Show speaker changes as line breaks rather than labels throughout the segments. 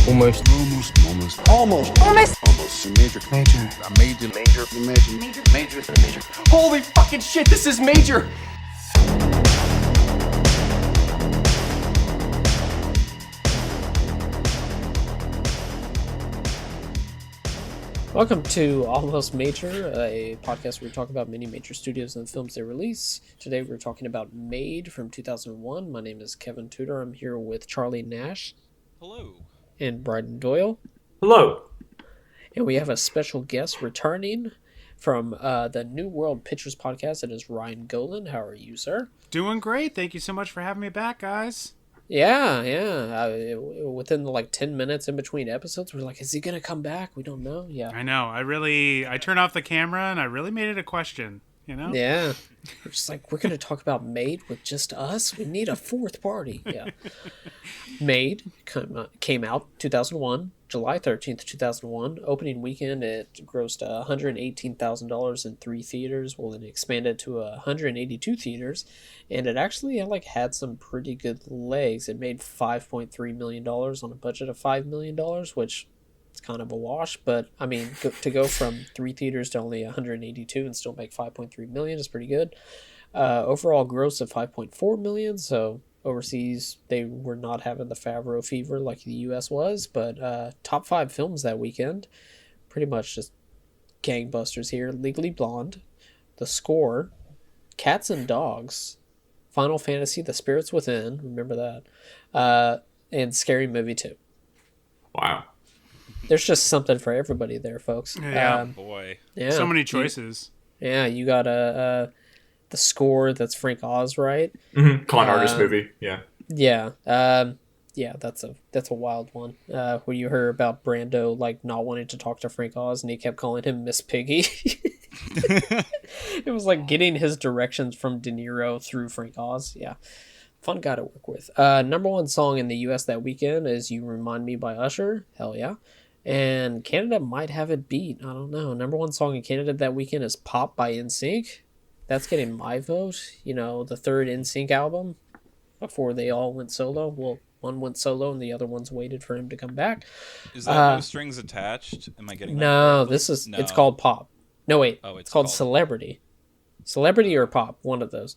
Almost. Major. Holy fucking shit, this is major!
Welcome to Almost Major, a podcast where we talk about many major studios and the films they release. Today we're talking about Made from 2001. My name is Kevin Tudor. I'm here with Charlie Nash.
Hello.
And Bryden Doyle.
Hello.
And we have a special guest returning from the New World Pictures podcast. It is Ryan Gowland. How are you, sir?
Doing great. Thank you so much for having me back, guys.
Yeah. Within the 10 minutes in between episodes, we're like, is he going to come back? We don't know. Yeah.
I know. I turned off the camera and I really made it a question, you know?
Yeah. We're just like, we're going to talk about Made with just us? We need a fourth party. Yeah. Made came out 2001, July 13th, 2001. Opening weekend, it grossed $118,000 in 3 theaters. Well, then it expanded to 182 theaters. And it actually had some pretty good legs. It made $5.3 million on a budget of $5 million, which it's kind of a wash. But, I mean, to go from 3 theaters to only 182 and still make $5.3 million is pretty good. Overall gross of $5.4 million, so overseas they were not having the Favreau fever like the US was, but top 5 films that weekend, pretty much just gangbusters here. Legally Blonde, The Score, Cats and Dogs, Final Fantasy, The Spirits Within, remember that, and Scary Movie 2.
Wow.
There's just something for everybody there, folks.
Yeah,
boy.
Yeah,
so many choices.
You got The Score, that's Frank Oz, right?
Mm-hmm. Con artist movie, yeah.
Yeah. That's a wild one. When you heard about Brando not wanting to talk to Frank Oz and he kept calling him Miss Piggy. It was like getting his directions from De Niro through Frank Oz. Yeah. Fun guy to work with. Number 1 song in the US that weekend is You Remind Me by Usher. Hell yeah. And Canada might have it beat. I don't know. Number 1 song in Canada that weekend is Pop by NSYNC. That's getting my vote. The third NSYNC album before they all went solo. Well, one went solo and the other one's waited for him to come back.
Is that No Strings Attached? Am I getting that
No,
correctly?
it's called Pop. No, wait.
Oh,
it's called Celebrity. Celebrity or Pop, one of those.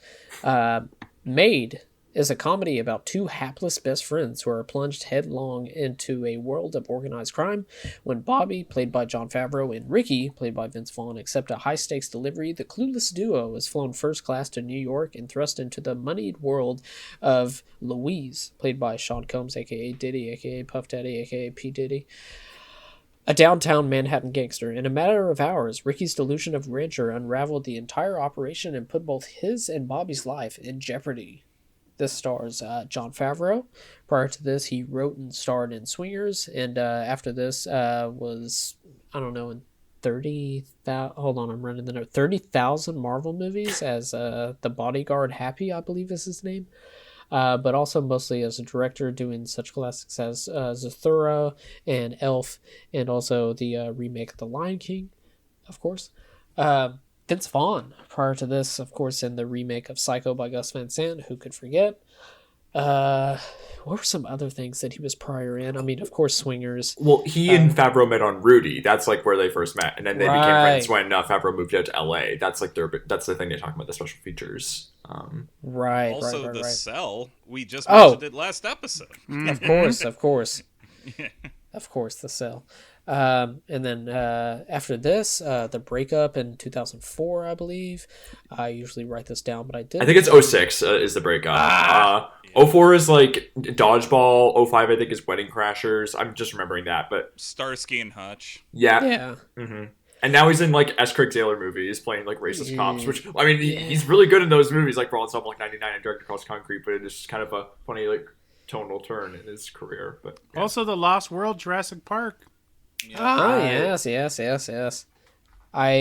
Made is a comedy about 2 hapless best friends who are plunged headlong into a world of organized crime when Bobby, played by Jon Favreau, and Ricky, played by Vince Vaughn, accept a high-stakes delivery. The clueless duo is flown first class to New York and thrust into the moneyed world of Louise, played by Sean Combs, a.k.a. Diddy, a.k.a. Puff Daddy, a.k.a. P. Diddy, a downtown Manhattan gangster. In a matter of hours, Ricky's delusion of grandeur unraveled the entire operation and put both his and Bobby's life in jeopardy. This stars Jon Favreau. Prior to this, he wrote and starred in Swingers, and after this was, I don't know, in 30,000 Marvel movies as the bodyguard Happy, I believe is his name. But also mostly as a director, doing such classics as Zathura and Elf, and also the remake of The Lion King, of course. Vince Vaughn, prior to this, of course, in the remake of Psycho by Gus Van Sant, who could forget. What were some other things that he was prior in? I mean, of course, Swingers.
Well, he and Favreau met on Rudy. That's where they first met, and then they became friends when Favreau moved out to LA. That's that's the thing they talk about, the special features.
Right.
Also,
right.
Cell. We just mentioned it last episode.
Of course.
Yeah.
Of course, The Cell. And then after this, The Breakup in 2004, I believe. I usually write this down, but I did.
I think it's 06 is The Breakup. 04 is Dodgeball. 05, I think, is Wedding Crashers. I'm just remembering that, but
Starsky and Hutch.
Yeah.
Yeah.
Mm-hmm. And now he's in S. Craig Taylor movies, playing racist cops. Which I mean, he's really good in those movies, like For All Ensemble 99 and Director Across Concrete. But it's just kind of a funny tonal turn in his career. But yeah.
Also, The Lost World, Jurassic Park.
Yeah. Yes. I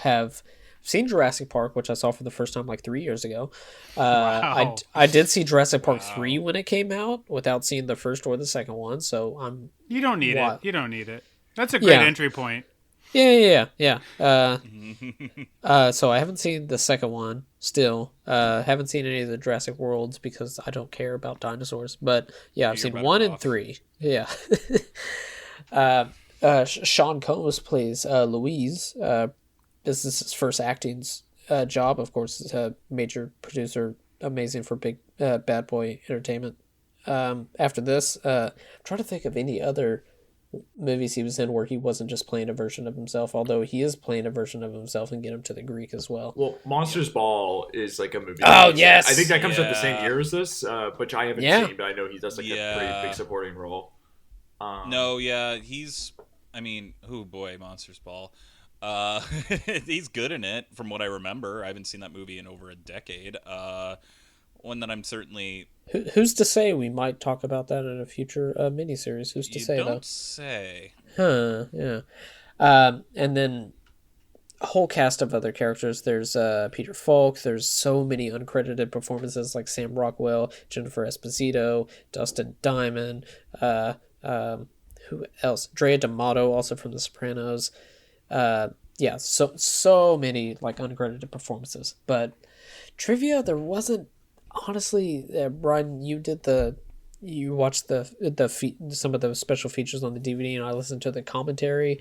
have seen Jurassic Park, which I saw for the first time 3 years ago.
Wow.
I did see Jurassic Park 3 when it came out without seeing the first or the second one, so I'm...
You don't need it. You don't need it. That's a great entry point.
Yeah. So I haven't seen the second one still. Haven't seen any of the Jurassic Worlds because I don't care about dinosaurs. But yeah, I've seen 1 and 3. Yeah. Sean Combs plays Louise. This is his first acting job. Of course, he's a major producer, amazing for Big Bad Boy Entertainment. After this, I'm trying to think of any other movies he was in where he wasn't just playing a version of himself, although he is playing a version of himself and Get Him to the Greek as well.
Well, Monsters Ball is like a movie.
Oh, yes!
I think that comes out the same year as this, which I haven't seen, but I know he does like a pretty big supporting role.
He's, I mean, oh boy, Monsters Ball. He's good in it, from what I remember. I haven't seen that movie in over a decade. One that I'm certainly...
Who's to say we might talk about that in a future miniseries? Who's to say, though?
Don't say.
Huh, yeah. And then a whole cast of other characters. There's Peter Falk. There's so many uncredited performances like Sam Rockwell, Jennifer Esposito, Dustin Diamond, who else? Drea D'Amato, also from The Sopranos. Yeah, so many like uncredited performances. But trivia, there wasn't. Honestly, Brian, you watched some of the special features on the DVD, and I listened to the commentary.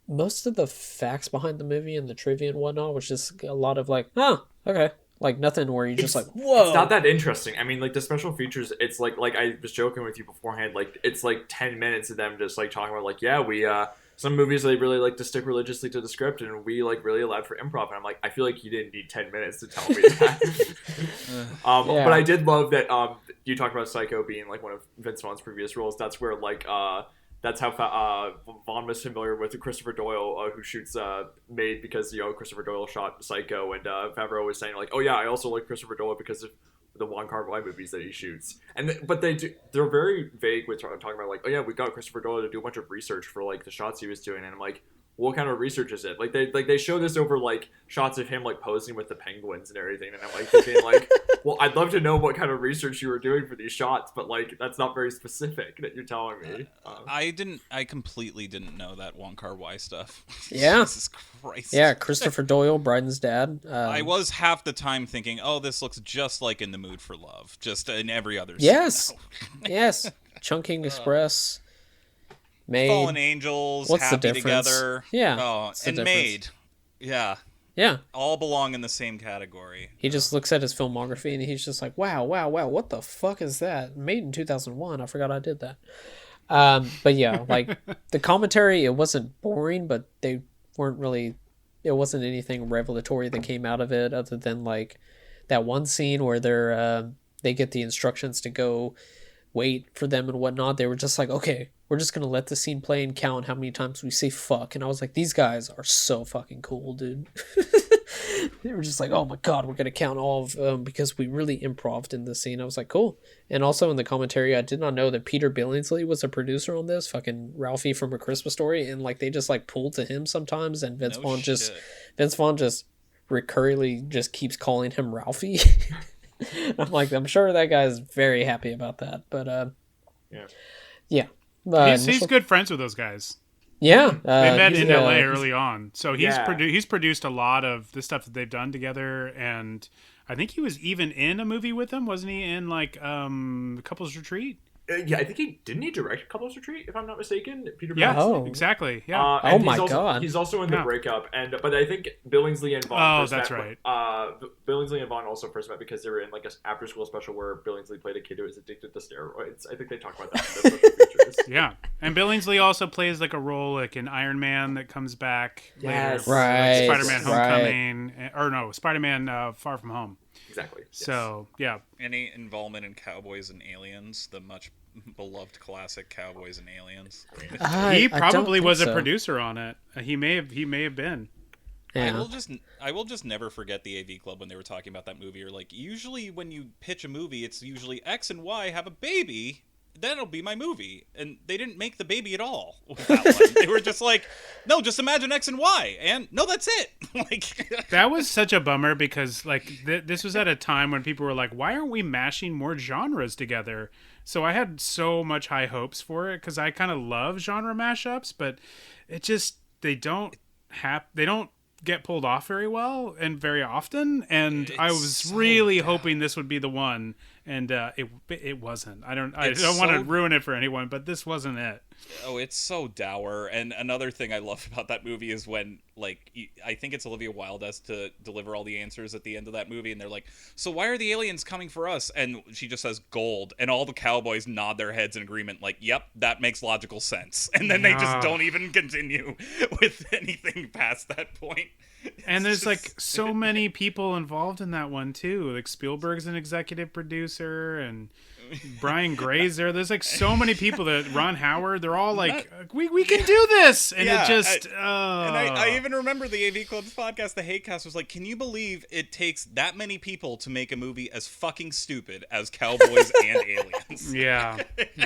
Most of the facts behind the movie and the trivia and whatnot was just a lot of like, oh, okay. Like nothing where you're just like, whoa.
It's not that interesting. I mean, like the special features, it's like I was joking with you beforehand, like it's like 10 minutes of them just like talking about like, yeah, we some movies they really like to stick religiously to the script, and we like really allowed for improv. And I'm like, I feel like you didn't need 10 minutes to tell me that. But I did love that you talked about Psycho being like one of Vince Vaughn's previous roles. That's where like that's how Vaughn was familiar with Christopher Doyle, who shoots Made, because Christopher Doyle shot Psycho, and Favreau was saying like, oh yeah, I also like Christopher Doyle because of the Wong Kar-wai movies that he shoots. But they're very vague with talking about like, oh yeah, we got Christopher Doyle to do a bunch of research for like the shots he was doing, and I'm like, what kind of research is it? Like they show this over like shots of him like posing with the penguins and everything, and I'm like thinking like, well, I'd love to know what kind of research you were doing for these shots, but like that's not very specific that you're telling me.
I completely didn't know that Wong Kar-wai stuff.
Yeah.
Jesus Christ.
Yeah, Christopher Doyle, Bryden's dad.
I was half the time thinking, oh, this looks just like In the Mood for Love, just in every other
yes,
scene.
Yes, Chungking Express. Made.
Fallen Angels,
What's
Happy
the difference?
Together.
Yeah.
Oh, and Made. Yeah.
Yeah.
All belong in the same category.
He just looks at his filmography and he's just like, wow, what the fuck is that? Made in 2001. I forgot I did that. But yeah, like the commentary, it wasn't boring, but they weren't really, it wasn't anything revelatory that came out of it other than like that one scene where they get the instructions to go wait for them and whatnot. They were just like, okay, we're just going to let the scene play and count how many times we say fuck. And I was like, these guys are so fucking cool, dude. They were just like, oh my God, we're going to count all of them because we really improv'd in this scene. I was like, cool. And also in the commentary, I did not know that Peter Billingsley was a producer on this, fucking Ralphie from A Christmas Story. And like, they just like pulled to him sometimes. And Vince Vaughn just recurrently just keeps calling him Ralphie. I'm like, I'm sure that guy's very happy about that. But yeah.
He's good friends with those guys.
Yeah,
they met in LA early on, so he's produced a lot of the stuff that they've done together, and I think he was even in a movie with them, wasn't he? In like Couples Retreat.
Yeah, I think he direct Couples Retreat, if I'm not mistaken. Peter.
Yeah,
Billingsley.
Exactly. Yeah.
Oh my God.
He's also in The Breakup, but I think Billingsley and Vaughn.
Oh, that's right.
Billingsley and Vaughn also first met because they were in like an after-school special where Billingsley played a kid who was addicted to steroids. I think they talk about that in the special features.
Yeah, and Billingsley also plays like a role like in Iron Man that comes back later.
Right.
Like Spider-Man Homecoming, or no, Spider-Man Far From Home.
Exactly. Yes.
So yeah.
Any involvement in Cowboys and Aliens, the much beloved classic Cowboys and Aliens?
He probably was a producer on it. He may have been.
Yeah.
I will just never forget the AV Club when they were talking about that movie. Or like, usually when you pitch a movie, it's usually X and Y have a baby. That'll be my movie. And they didn't make the baby at all with that one. They were just like, no, just imagine X and Y. And no, that's it. Like
that was such a bummer because like this was at a time when people were like, why aren't we mashing more genres together? So I had so much high hopes for it because I kind of love genre mashups, but it just they don't get pulled off very well and very often. And I was really hoping this would be the one, and it wasn't. I don't want to ruin it for anyone, but this wasn't it.
Oh, it's so dour. And another thing I love about that movie is when, like, I think it's Olivia Wilde has to deliver all the answers at the end of that movie, and they're like, so why are the aliens coming for us? And she just says gold, and all the cowboys nod their heads in agreement, like, yep, that makes logical sense. And then they just don't even continue with anything past that point.
And there's like so many people involved in that one too. Like Spielberg's an executive producer, and Brian Gray's there. There's like so many people that Ron Howard. They're all like, we can do this, and
Yeah,
it just.
and I even remember the AV Club's podcast, the Hatecast, was like, can you believe it takes that many people to make a movie as fucking stupid as Cowboys and Aliens?
Yeah.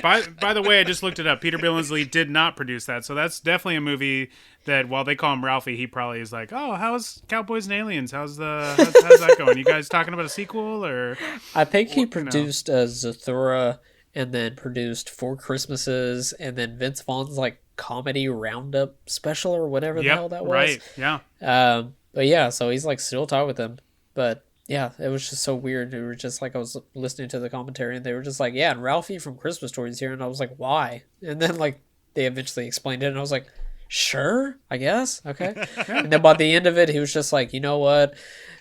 By the way, I just looked it up. Peter Billingsley did not produce that, so that's definitely a movie that while they call him Ralphie, he probably is like, oh, how's Cowboys and Aliens? How's that going? You guys talking about a sequel or?
I think he produced Zathura, and then produced Four Christmases, and then Vince Vaughn's like comedy roundup special or whatever the hell that was.
Right. Yeah.
But yeah, so he's like still talking with them. But yeah, it was just so weird. It was just like I was listening to the commentary, and they were just like, yeah, and Ralphie from Christmas Story's here, and I was like, why? And then like they eventually explained it, and I was like, sure, I guess. Okay. And then by the end of it, he was just like, you know what?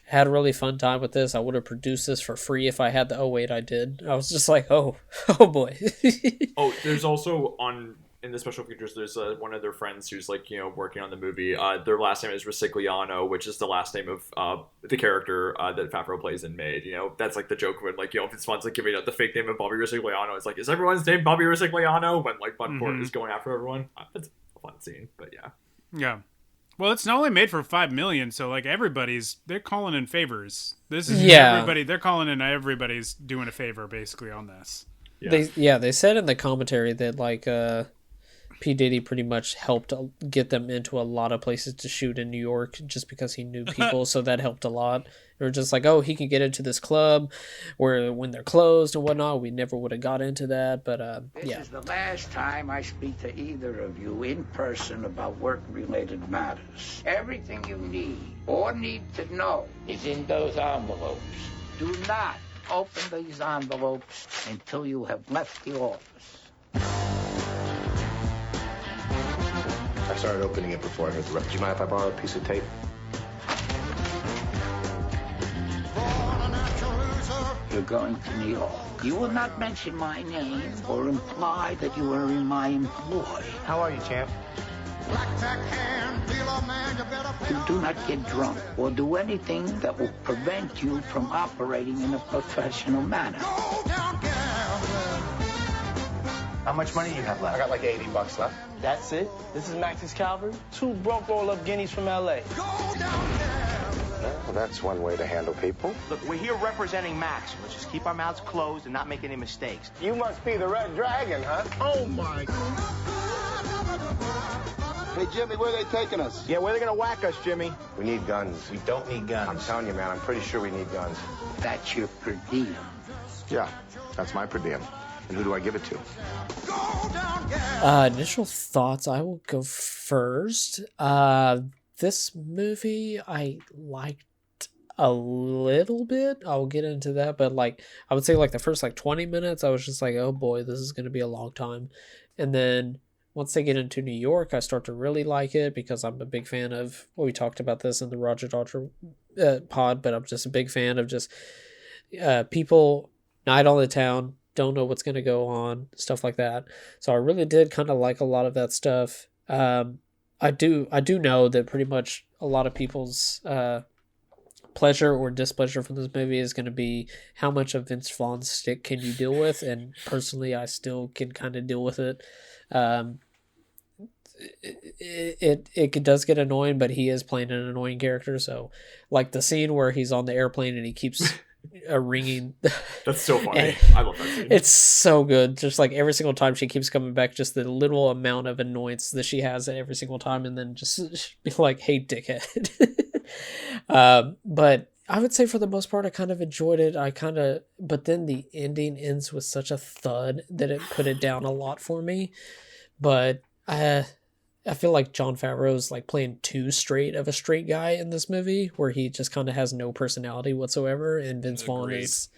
Had a really fun time with this. I would have produced this for free if I had the. Oh wait, I did. I was just like, oh boy.
Oh, there's also in the special features, there's one of their friends who's like, working on the movie. Their last name is Ricigliano, which is the last name of the character that Favreau plays in Made. That's like the joke when like, Vince Vaughn's like giving out the fake name of Bobby Ricigliano. It's like, is everyone's name Bobby Ricigliano? When like Bud is going after everyone. It's a fun scene, but yeah.
Yeah. Well, it's not only made for $5 million, so like they're calling in favors. This is everybody. They're calling in everybody's doing a favor basically on this.
Yeah. They said in the commentary that like P. Diddy pretty much helped get them into a lot of places to shoot in New York just because he knew people, so that helped a lot. They were just like, oh, he can get into this club where when they're closed and whatnot, we never would have got into that. But
This is the last time I speak to either of you in person about work-related matters. Everything you need or need to know is in those envelopes. Do not open these envelopes until you have left the office.
I started opening it before I heard the rest. Do you mind if I borrow a piece of tape?
You're going to New York. You will not mention my name or imply that you are in my employ.
How are you, champ?
You do not get drunk or do anything that will prevent you from operating in a professional manner.
How much money do you have left? I got like $80 left.
That's it? This is Max's Calvary? 2 broke roll-up guineas from L.A.
Well, that's one way to handle people.
Look, we're here representing Max. Let's just keep our mouths closed and not make any mistakes.
You must be the Red Dragon, huh?
Oh, my...
Hey, Jimmy, where are they taking us?
Yeah, where are they going to whack us, Jimmy?
We need guns.
We don't need guns.
I'm telling you, man, I'm pretty sure we need guns.
That's your per diem.
Yeah, that's my per diem. And who do I give it to?
Initial thoughts, I will go first. This movie I liked a little bit. I'll get into that, but like I would say like the first like 20 minutes I was just like, oh boy, this is going to be a long time. And then once they get into New York, I start to really like it because I'm a big fan of, well, we talked about this in the Roger Dodger pod, but I'm just a big fan of just people, night on the town, don't know what's going to go on, stuff like that. So I really did kind of like a lot of that stuff. I do know that pretty much a lot of people's pleasure or displeasure from this movie is going to be how much of Vince Vaughn's stick can you deal with, and personally I still can kind of deal with it. It does get annoying, but he is playing an annoying character. So like the scene where he's on the airplane and he keeps ringing.
That's so funny. I love that scene.
It's so good. Just like every single time she keeps coming back, just the little amount of annoyance that she has every single time, and then just be like, hey, dickhead. But I would say for the most part I kind of enjoyed it. But then the ending ends with such a thud that it put it down a lot for me. But I feel like Jon Favreau is like playing too straight of a straight guy in this movie, where he just kind of has no personality whatsoever, and Vince Vaughn is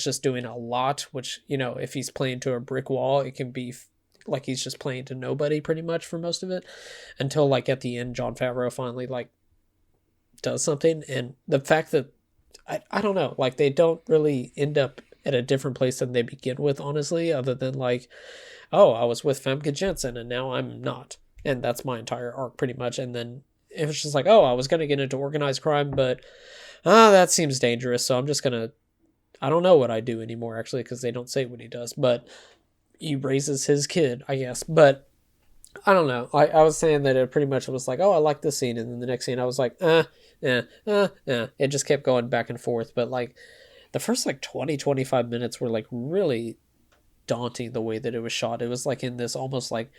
just doing a lot. Which, if he's playing to a brick wall, it can be like he's just playing to nobody pretty much for most of it, until like at the end Jon Favreau finally like does something. And the fact that I don't know, like they don't really end up at a different place than they begin with, honestly, other than like, oh, I was with Famke Janssen and now I'm not, and that's my entire arc pretty much. And then it was just like, oh, I was gonna get into organized crime, but that seems dangerous, so I'm just gonna, I don't know what I do anymore, actually, because they don't say what he does, but he raises his kid, I guess. But I don't know. I was saying that it pretty much was like, oh, I like this scene, and then the next scene I was like, It just kept going back and forth. But like the first like 20-25 minutes were like really daunting the way that it was shot. It was like in this almost like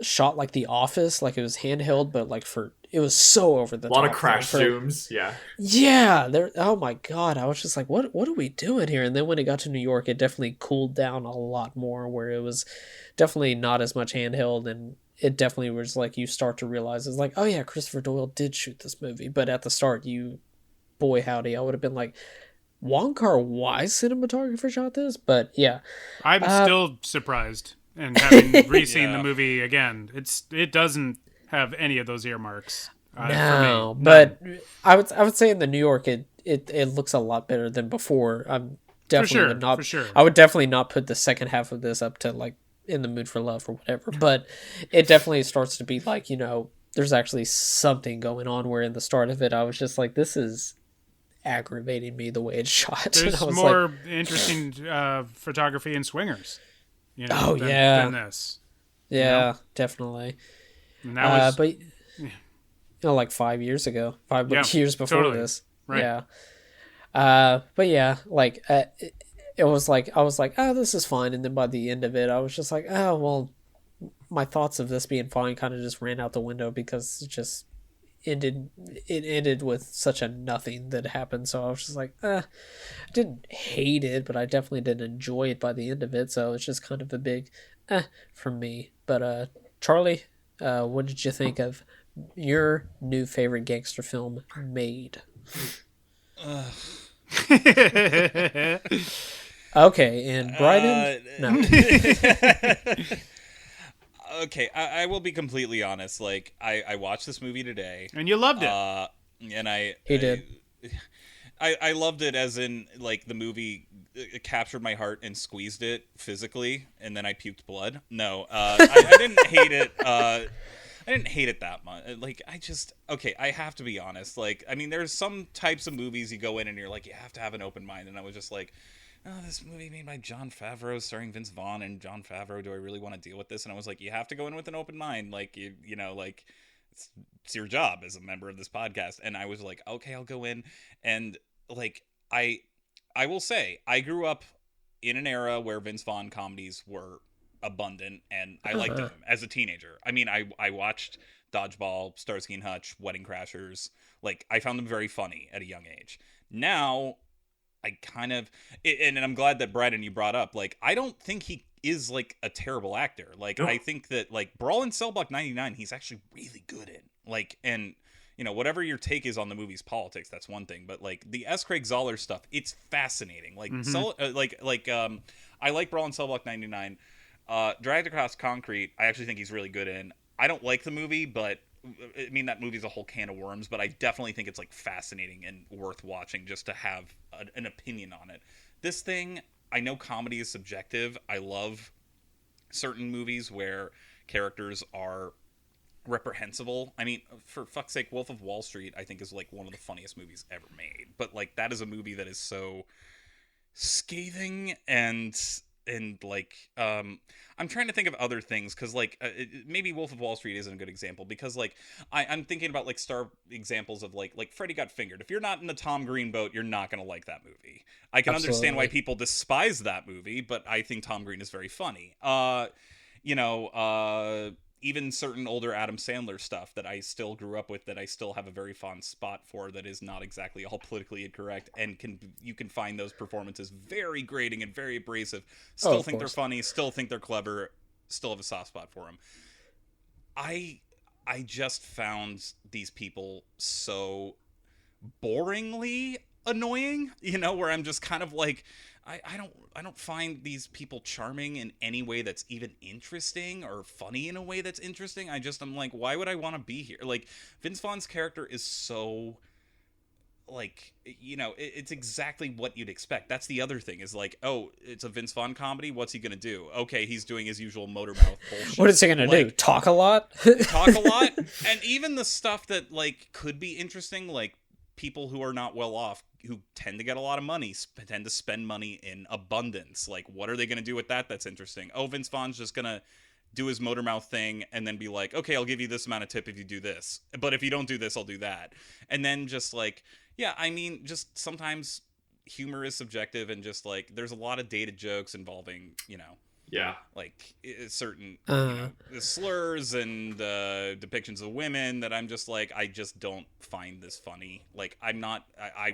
shot like The Office, like it was handheld, but like it was so over the top.
A lot of crash zooms, yeah.
Yeah, there. Oh my god, I was just like, what are we doing here? And then when it got to New York, it definitely cooled down a lot more, where it was definitely not as much handheld, and it definitely was like you start to realize it's like, oh yeah, Christopher Doyle did shoot this movie. But at the start, boy howdy, I would have been like, Wong Kar-wai cinematographer shot this. But yeah,
I'm still surprised. And having re-seen the movie again, it doesn't have any of those earmarks.
No, but I would say in the New York, it looks a lot better than before. I'm definitely
for sure.
I would definitely not put the second half of this up to like In the Mood for Love or whatever, but it definitely starts to be like, there's actually something going on, where in the start of it, I was just like, this is aggravating me the way it's shot.
There's more interesting photography in Swingers. Than this.
Yeah, definitely.
And that was,
but like 5 years ago, years before this.
Right.
Yeah. But yeah, like it was like, I was like, oh, this is fine. And then by the end of it, I was just like, oh, well, my thoughts of this being fine kind of just ran out the window, because it ended with such a nothing that happened. So I was just like, I didn't hate it, but I definitely didn't enjoy it by the end of it. So it's just kind of a big for me. But Charlie, what did you think of your new favorite gangster film, Made? Okay, and Bryden? No.
Okay, I will be completely honest. Like, I watched this movie today,
and you loved it.
And
he did.
I loved it, as in like the movie it captured my heart and squeezed it physically, and then I puked blood. No, I didn't hate it. I didn't hate it that much. Like, I have to be honest. Like, I mean, there's some types of movies you go in and you're like, you have to have an open mind, and I was just like, oh, this movie made by Jon Favreau, starring Vince Vaughn and Jon Favreau. Do I really want to deal with this? And I was like, you have to go in with an open mind. Like, you know, like it's your job as a member of this podcast. And I was like, okay, I'll go in. And like, I will say, I grew up in an era where Vince Vaughn comedies were abundant, and I liked them as a teenager. I mean, I watched Dodgeball, Starsky and Hutch, Wedding Crashers. Like, I found them very funny at a young age. Now, I kind of, and I'm glad that Bryden, you brought up, like, I don't think he is like a terrible actor. Like, I think that like Brawl in Cell Block 99, he's actually really good in. Like, and whatever your take is on the movie's politics, that's one thing. But like the S. Craig Zoller stuff, it's fascinating. Like, I like Brawl in Cell Block 99. Dragged Across Concrete, I actually think he's really good in. I don't like the movie, but I mean, that movie's a whole can of worms, but I definitely think it's like fascinating and worth watching just to have an opinion on it. This thing, I know comedy is subjective. I love certain movies where characters are reprehensible. I mean, for fuck's sake, Wolf of Wall Street, I think, is like one of the funniest movies ever made. But like, that is a movie that is so scathing and like, I'm trying to think of other things, because like maybe Wolf of Wall Street isn't a good example, because like I'm thinking about like star examples of like Freddy Got Fingered. If you're not in the Tom Green boat, you're not gonna like that movie. I can understand why people despise that movie, but I think Tom Green is very funny. Even certain older Adam Sandler stuff that I still grew up with, that I still have a very fond spot for, that is not exactly all politically incorrect, and you can find those performances very grating and very abrasive. Still think they're funny, still think they're clever, still have a soft spot for them. I just found these people so boringly annoying, where I'm just kind of like, I don't find these people charming in any way that's even interesting or funny in a way that's interesting. I'm like, why would I want to be here? Like, Vince Vaughn's character is so, like, it's exactly what you'd expect. That's the other thing is like, oh, it's a Vince Vaughn comedy. What's he gonna do? Okay, he's doing his usual motor mouth bullshit.
What is he gonna do? Talk a lot?
Talk a lot, and even the stuff that like could be interesting, like people who are not well off, who tend to get a lot of money, tend to spend money in abundance. Like, what are they gonna do with that? That's interesting. Oh, Vince Vaughn's just gonna do his motor mouth thing and then be like, okay, I'll give you this amount of tip if you do this, but if you don't do this, I'll do that. And then just like, yeah, I mean, just sometimes humor is subjective, and just like there's a lot of dated jokes involving, like certain slurs and depictions of women that I'm just like, I just don't find this funny. Like, I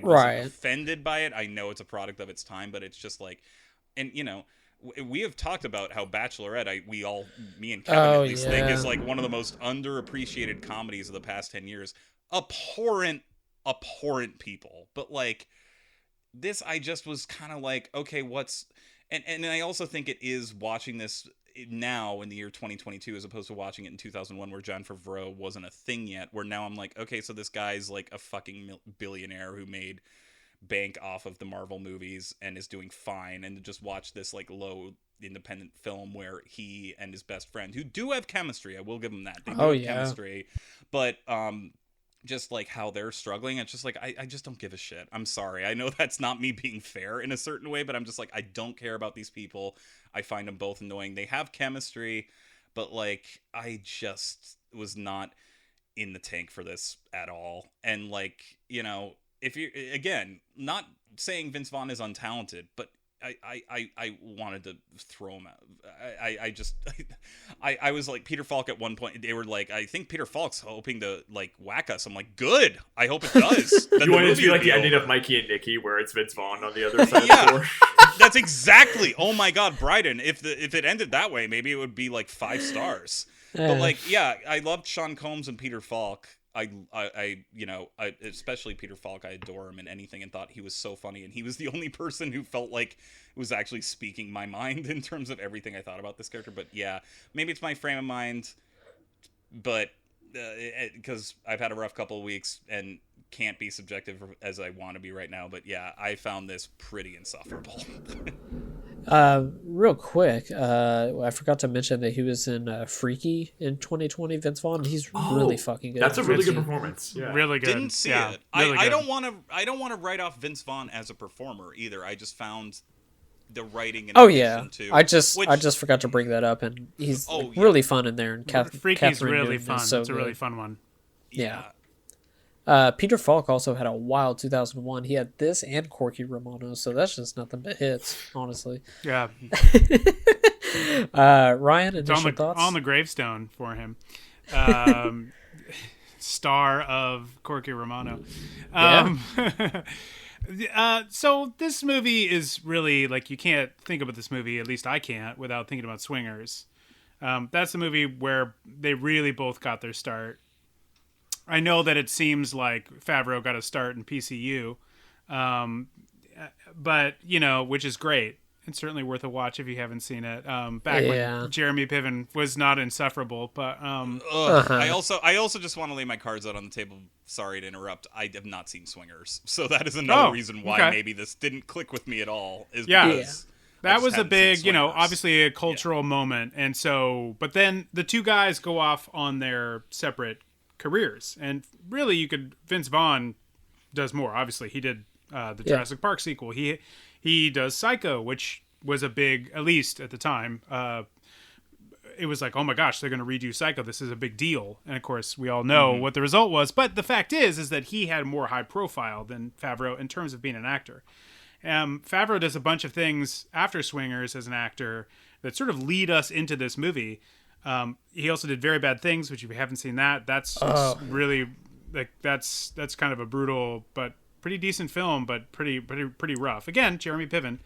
wasn't offended by it. I know it's a product of its time, but it's just like, and we have talked about how Bachelorette, me and Kevin at least think is like one of the most underappreciated comedies of the past 10 years. Abhorrent people. But like this, I just was kind of like, okay, and I also think it is watching this now in the year 2022 as opposed to watching it in 2001 where Jon Favreau wasn't a thing yet, where now I'm like, okay, so this guy's like a fucking billionaire who made bank off of the Marvel movies and is doing fine, and to just watch this like low independent film where he and his best friend, who do have chemistry, I will give them that, they do have chemistry, but just like how they're struggling, it's just like I just don't give a shit. I'm sorry, I know that's not me being fair in a certain way, but I'm just like, I don't care about these people. I find them both annoying. They have chemistry, but like I just was not in the tank for this at all. And like, if you, again, not saying Vince Vaughn is untalented, but I wanted to throw him out. I was like, Peter Falk at one point, they were like, I think Peter Falk's hoping to like whack us. I'm like, good. I hope it does.
You want it to be like the ending of Mikey and Nikki where it's Vince Vaughn on the other side of the door.
That's exactly. Oh my God, Bryden. If it ended that way, maybe it would be like 5 stars. But like, yeah, I loved Sean Combs and Peter Falk. I especially Peter Falk, I adore him in anything, and thought he was so funny, and he was the only person who felt like was actually speaking my mind in terms of everything I thought about this character. But yeah, maybe it's my frame of mind, but because I've had a rough couple of weeks and can't be subjective as I want to be right now. But yeah, I found this pretty insufferable.
Real quick, I forgot to mention that he was in Freaky in 2020. Vince Vaughn, he's really fucking good.
That's a really good performance. Yeah.
Really good.
Didn't see it.
Really
I don't want to write off Vince Vaughn as a performer either. I just found the writing and too.
I just forgot to bring that up, and he's really fun in there. And
Freaky's really fun. It's a really fun one.
Yeah. Peter Falk also had a wild 2001. He had this and Corky Romano, so that's just nothing but hits, honestly.
Yeah.
Ryan, initial thoughts?
On the gravestone for him. Star of Corky Romano. So this movie is really, like, you can't think about this movie, at least I can't, without thinking about Swingers. That's the movie where they really both got their start. I know that it seems like Favreau got a start in PCU, but, which is great. It's certainly worth a watch if you haven't seen it. Back when Jeremy Piven was not insufferable, but
I also just want to lay my cards out on the table. Sorry to interrupt. I have not seen Swingers, so that is another reason why maybe this didn't click with me at all.
That was a big, obviously a cultural moment, and so, but then the two guys go off on their separate careers, and really, Vince Vaughn does more. Obviously, he did the Jurassic Park sequel. He does Psycho, which was a big, at least at the time, it was like, oh my gosh, they're going to redo Psycho. This is a big deal. And of course, we all know what the result was. But the fact is that he had more high profile than Favreau in terms of being an actor. Favreau does a bunch of things after Swingers as an actor that sort of lead us into this movie. He also did Very Bad Things, which if you haven't seen that, that's really like that's kind of a brutal but pretty decent film, but pretty rough. Again, Jeremy Piven.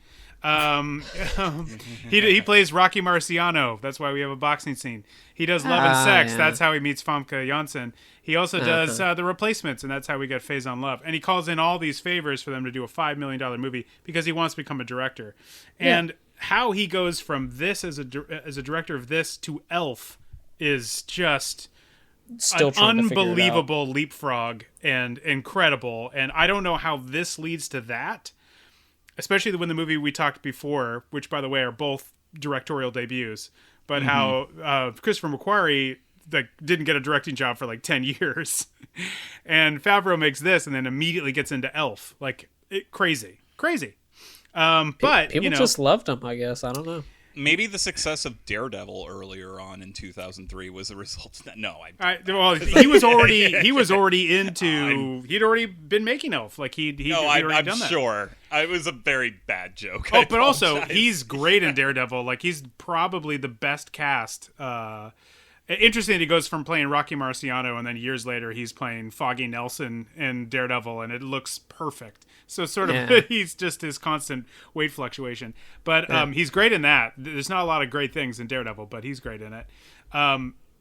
He plays Rocky Marciano. That's why we have a boxing scene. He does Love and Sex.
Yeah.
That's how he meets Famke Janssen. He also does The Replacements, and that's how we get Faison Love. And he calls in all these favors for them to do a $5 million movie because he wants to become a director. And how he goes from this as a director of this to Elf is just
Still
an
trying to figure it out.
unbelievable leapfrog and incredible. And I don't know how this leads to that, especially when the movie we talked before, which by the way are both directorial debuts, but how Christopher McQuarrie didn't get a directing job for like 10 years. And Favreau makes this and then immediately gets into Elf. Crazy. But
people just loved him, I guess. I don't know.
Maybe the success of Daredevil earlier on in 2003 was a result of that. No,
well, he was already into. He'd already been making Elf. He'd already done that.
Sure. It was a very bad joke.
Oh, but also he's great in Daredevil. He's probably the best cast. Interesting that he goes from playing Rocky Marciano and then years later he's playing Foggy Nelson in Daredevil, and it looks perfect. So sort of he's just his constant weight fluctuation. But he's great in that. There's not a lot of great things in Daredevil, but he's great in it.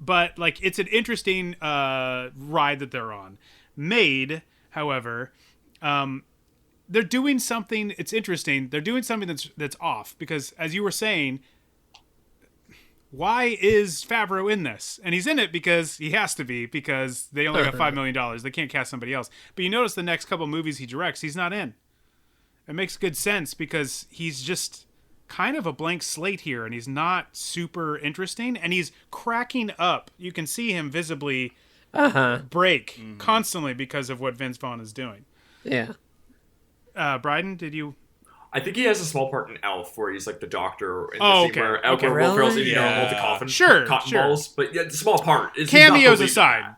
But it's an interesting ride that they're on. Made, however, they're doing something. It's interesting. They're doing something that's off because, as you were saying, why is Favreau in this? And he's in it because he has to be, because they only got $5 million. They can't cast somebody else. But you notice the next couple movies he directs, he's not in. It makes good sense because he's just kind of a blank slate here, and he's not super interesting, and he's cracking up. You can see him visibly break constantly because of what Vince Vaughn is doing.
Yeah.
Bryden, did you...
I think he has a small part in Elf where he's like the doctor in the scene where Will Ferrell's eating all the cotton balls. But yeah, it's a small part.
Cameos aside.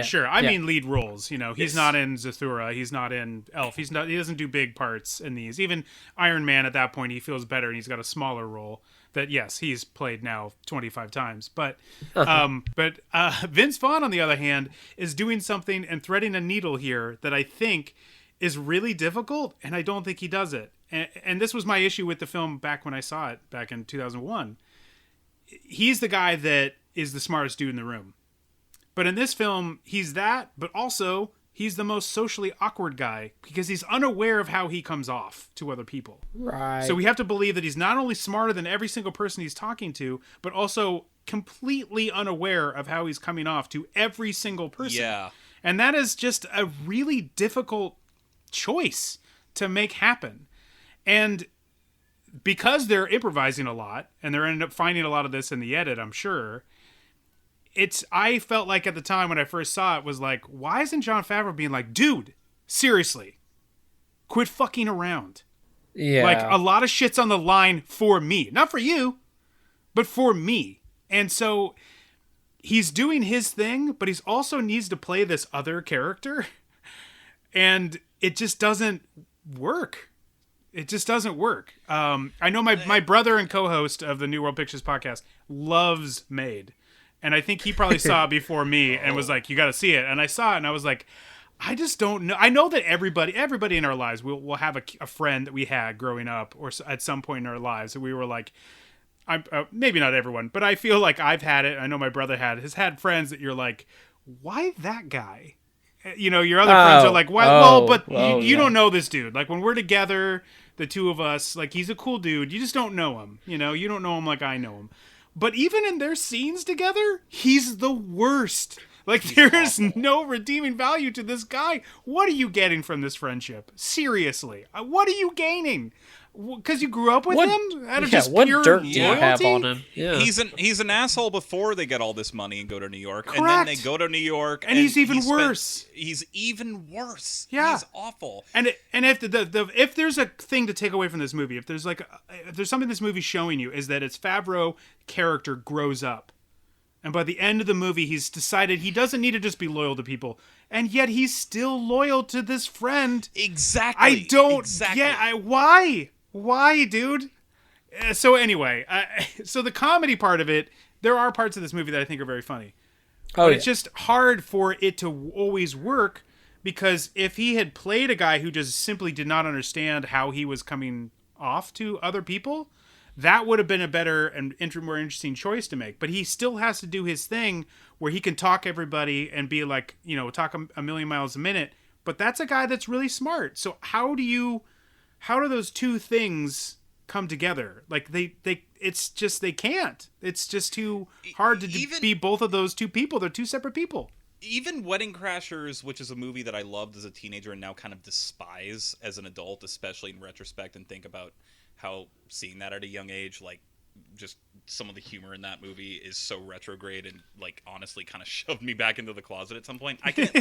Sure. I
Yeah.
mean lead roles. He's not in Zathura. He's not in Elf. He doesn't do big parts in these. Even Iron Man at that point, he feels better and he's got a smaller role that, yes, he's played now 25 times. But Vince Vaughn, on the other hand, is doing something and threading a needle here that I think is really difficult, and I don't think he does it. And this was my issue with the film back when I saw it back in 2001. He's the guy that is the smartest dude in the room. But in this film, he's that, but also he's the most socially awkward guy because he's unaware of how he comes off to other people.
Right.
So we have to believe that he's not only smarter than every single person he's talking to, but also completely unaware of how he's coming off to every single person.
Yeah.
And that is just a really difficult choice to make happen. And because they're improvising a lot, and they're ended up finding a lot of this in the edit, I'm sure, I felt like at the time when I first saw it was like, why isn't Jon Favreau being like, dude, seriously, quit fucking around.
Yeah.
A lot of shit's on the line for me. Not for you, but for me. And so he's doing his thing, but he's also needs to play this other character. And it just doesn't work. It just doesn't work. I know my brother and co-host of the New World Pictures podcast loves Made. And I think he probably saw it before me and was like, you got to see it. And I saw it and I was like, I just don't know. I know that everybody in our lives will have a friend that we had growing up or at some point in our lives that we were like, maybe not everyone, but I feel like I've had it. I know my brother has had friends that you're like, why that guy? Your other friends are like, why? You don't know this dude. Like when we're together, the two of us, like he's a cool dude. You just don't know him. You don't know him like I know him. But even in their scenes together, he's the worst. Like there is no redeeming value to this guy. What are you getting from this friendship? Seriously, what are you gaining? Because you grew up with him out of just
what
pure
dirt do you
loyalty?
have on him? Yeah.
He's an asshole before they get all this money and go to New York,
Correct.
and then they go to New York,
and he's even worse.
He's even worse.
Yeah,
he's awful.
And if there's a thing to take away from this movie, if there's something this movie's showing you is that its Favreau character grows up, and by the end of the movie, he's decided he doesn't need to just be loyal to people, and yet he's still loyal to this friend.
Exactly.
I don't. Yeah. Why? Why, dude? So anyway, so the comedy part of it, there are parts of this movie that I think are very funny. But it's just hard for it to always work because if he had played a guy who just simply did not understand how he was coming off to other people, that would have been a better and more interesting choice to make. But he still has to do his thing where he can talk everybody and be like, talk a million miles a minute. But that's a guy that's really smart. So how do those two things come together? Like it's just, they can't. It's just too hard to be both of those two people. They're two separate people.
Even Wedding Crashers, which is a movie that I loved as a teenager and now kind of despise as an adult, especially in retrospect, and think about how seeing that at a young age, like, just some of the humor in that movie is so retrograde and, like, honestly kind of shoved me back into the closet at some point. I can at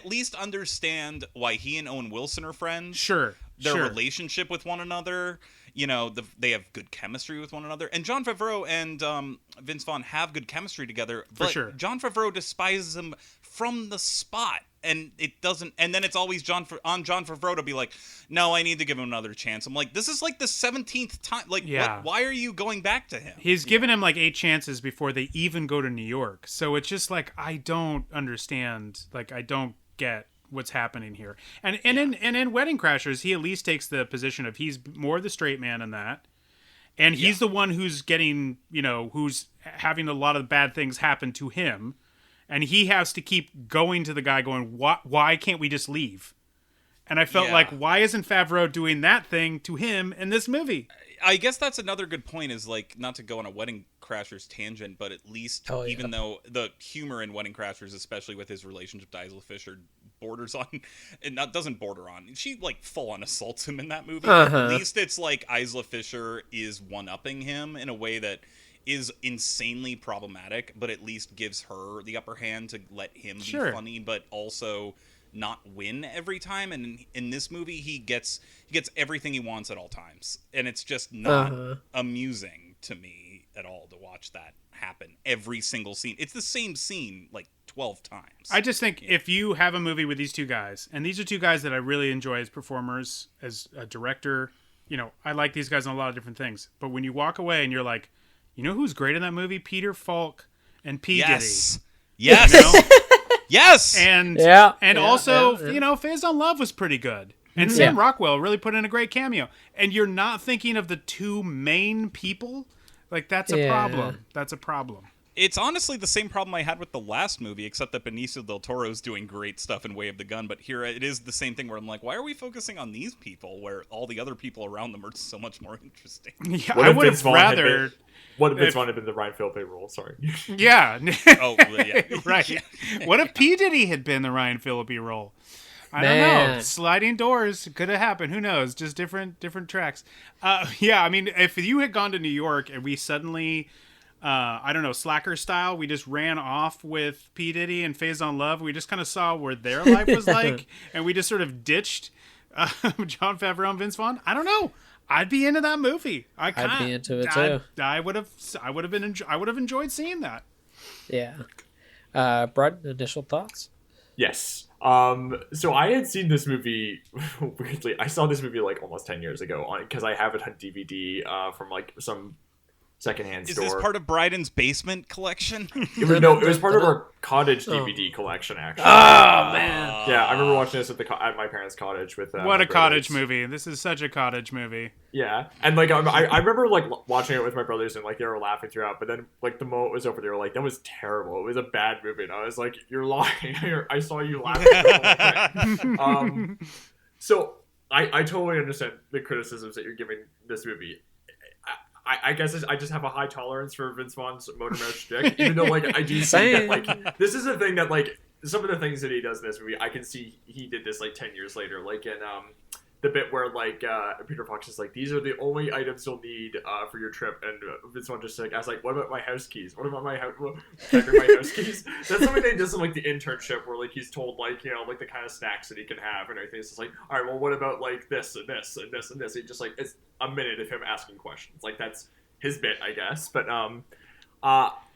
least understand why he and Owen Wilson are friends.
Sure.
Their relationship with one another. They have good chemistry with one another. And Jon Favreau and Vince Vaughn have good chemistry together. But Jon Favreau despises him from the spot. And it doesn't. And then it's always Jon Favreau to be like, no, I need to give him another chance. I'm like, this is like the 17th time. Like, why are you going back to him?
He's given him like 8 chances before they even go to New York. So it's just like, I don't understand. Like, I don't get what's happening here. And in Wedding Crashers, he at least takes the position of he's more the straight man in that. And he's the one who's getting, who's having a lot of bad things happen to him. And he has to keep going to the guy going, why can't we just leave? And I felt like, why isn't Favreau doing that thing to him in this movie?
I guess that's another good point, is like, not to go on a Wedding Crashers tangent, but at least even though the humor in Wedding Crashers, especially with his relationship to Isla Fisher, borders on, doesn't border on, she like full on assaults him in that movie. At least it's like Isla Fisher is one-upping him in a way that is insanely problematic, but at least gives her the upper hand to let him be funny, but also not win every time. And in this movie, he gets everything he wants at all times, and it's just not amusing to me at all to watch that happen every single scene. It's the same scene like 12 times.
I just think if you have a movie with these two guys, and these are two guys that I really enjoy as performers, as a director, I like these guys on a lot of different things, but when you walk away and you're like, who's great in that movie? Peter Falk and P. Diddy.
Yes.
Yes. And also, Phase on Love was pretty good. And Sam Rockwell really put in a great cameo. And you're not thinking of the two main people? Like, that's a problem. That's a problem.
It's honestly the same problem I had with the last movie, except that Benicio del Toro is doing great stuff in Way of the Gun. But here it is the same thing where I'm like, why are we focusing on these people where all the other people around them are so much more interesting?
Yeah, I would have rather...
What if Vince Vaughn had been the Ryan Phillippe role? Sorry.
Yeah.
Yeah.
Right.
Yeah.
What if P. Diddy had been the Ryan Phillippe role? I don't know. Sliding doors could have happened. Who knows? Just different tracks. I mean, if you had gone to New York and we suddenly, I don't know, Slacker style, we just ran off with P. Diddy and Phase on Love. We just kind of saw where their life was like, and we just sort of ditched Jon Favreau and Vince Vaughn. I don't know. I'd be into that movie. I'd
be into it too.
I would have enjoyed seeing that.
Yeah. Brad, initial thoughts?
Yes. So I had seen this movie weirdly. I saw this movie like almost 10 years ago because I have it on DVD from like some secondhand store.
Is this part of Bryden's basement collection?
It was part of our cottage DVD collection, actually.
Oh, man.
Yeah, I remember watching this at my parents' cottage with
what a cottage movie. This is such a cottage movie.
Yeah, and like I remember like watching it with my brothers and like they were laughing throughout, but then like the moment it was over, they were like, that was terrible. It was a bad movie. And I was like, you're lying. I saw you laughing. So I totally understand the criticisms that you're giving this movie. I guess I just have a high tolerance for Vince Vaughn's motor mouth shtick, even though like I do see that like this is a thing that like some of the things that he does in this movie, I can see he did this like 10 years later, like in the bit where like Peter Fox is like, these are the only items you'll need for your trip, and Vince Vaughn just like asks like, what about my house keys? What about my house? Can I bring my house keys? That's something they does in like the internship where like he's told like like the kind of snacks that he can have and everything. It's just like, all right, well, what about like this and this and this and this? He just like it's a minute of him asking questions. Like that's his bit, I guess. But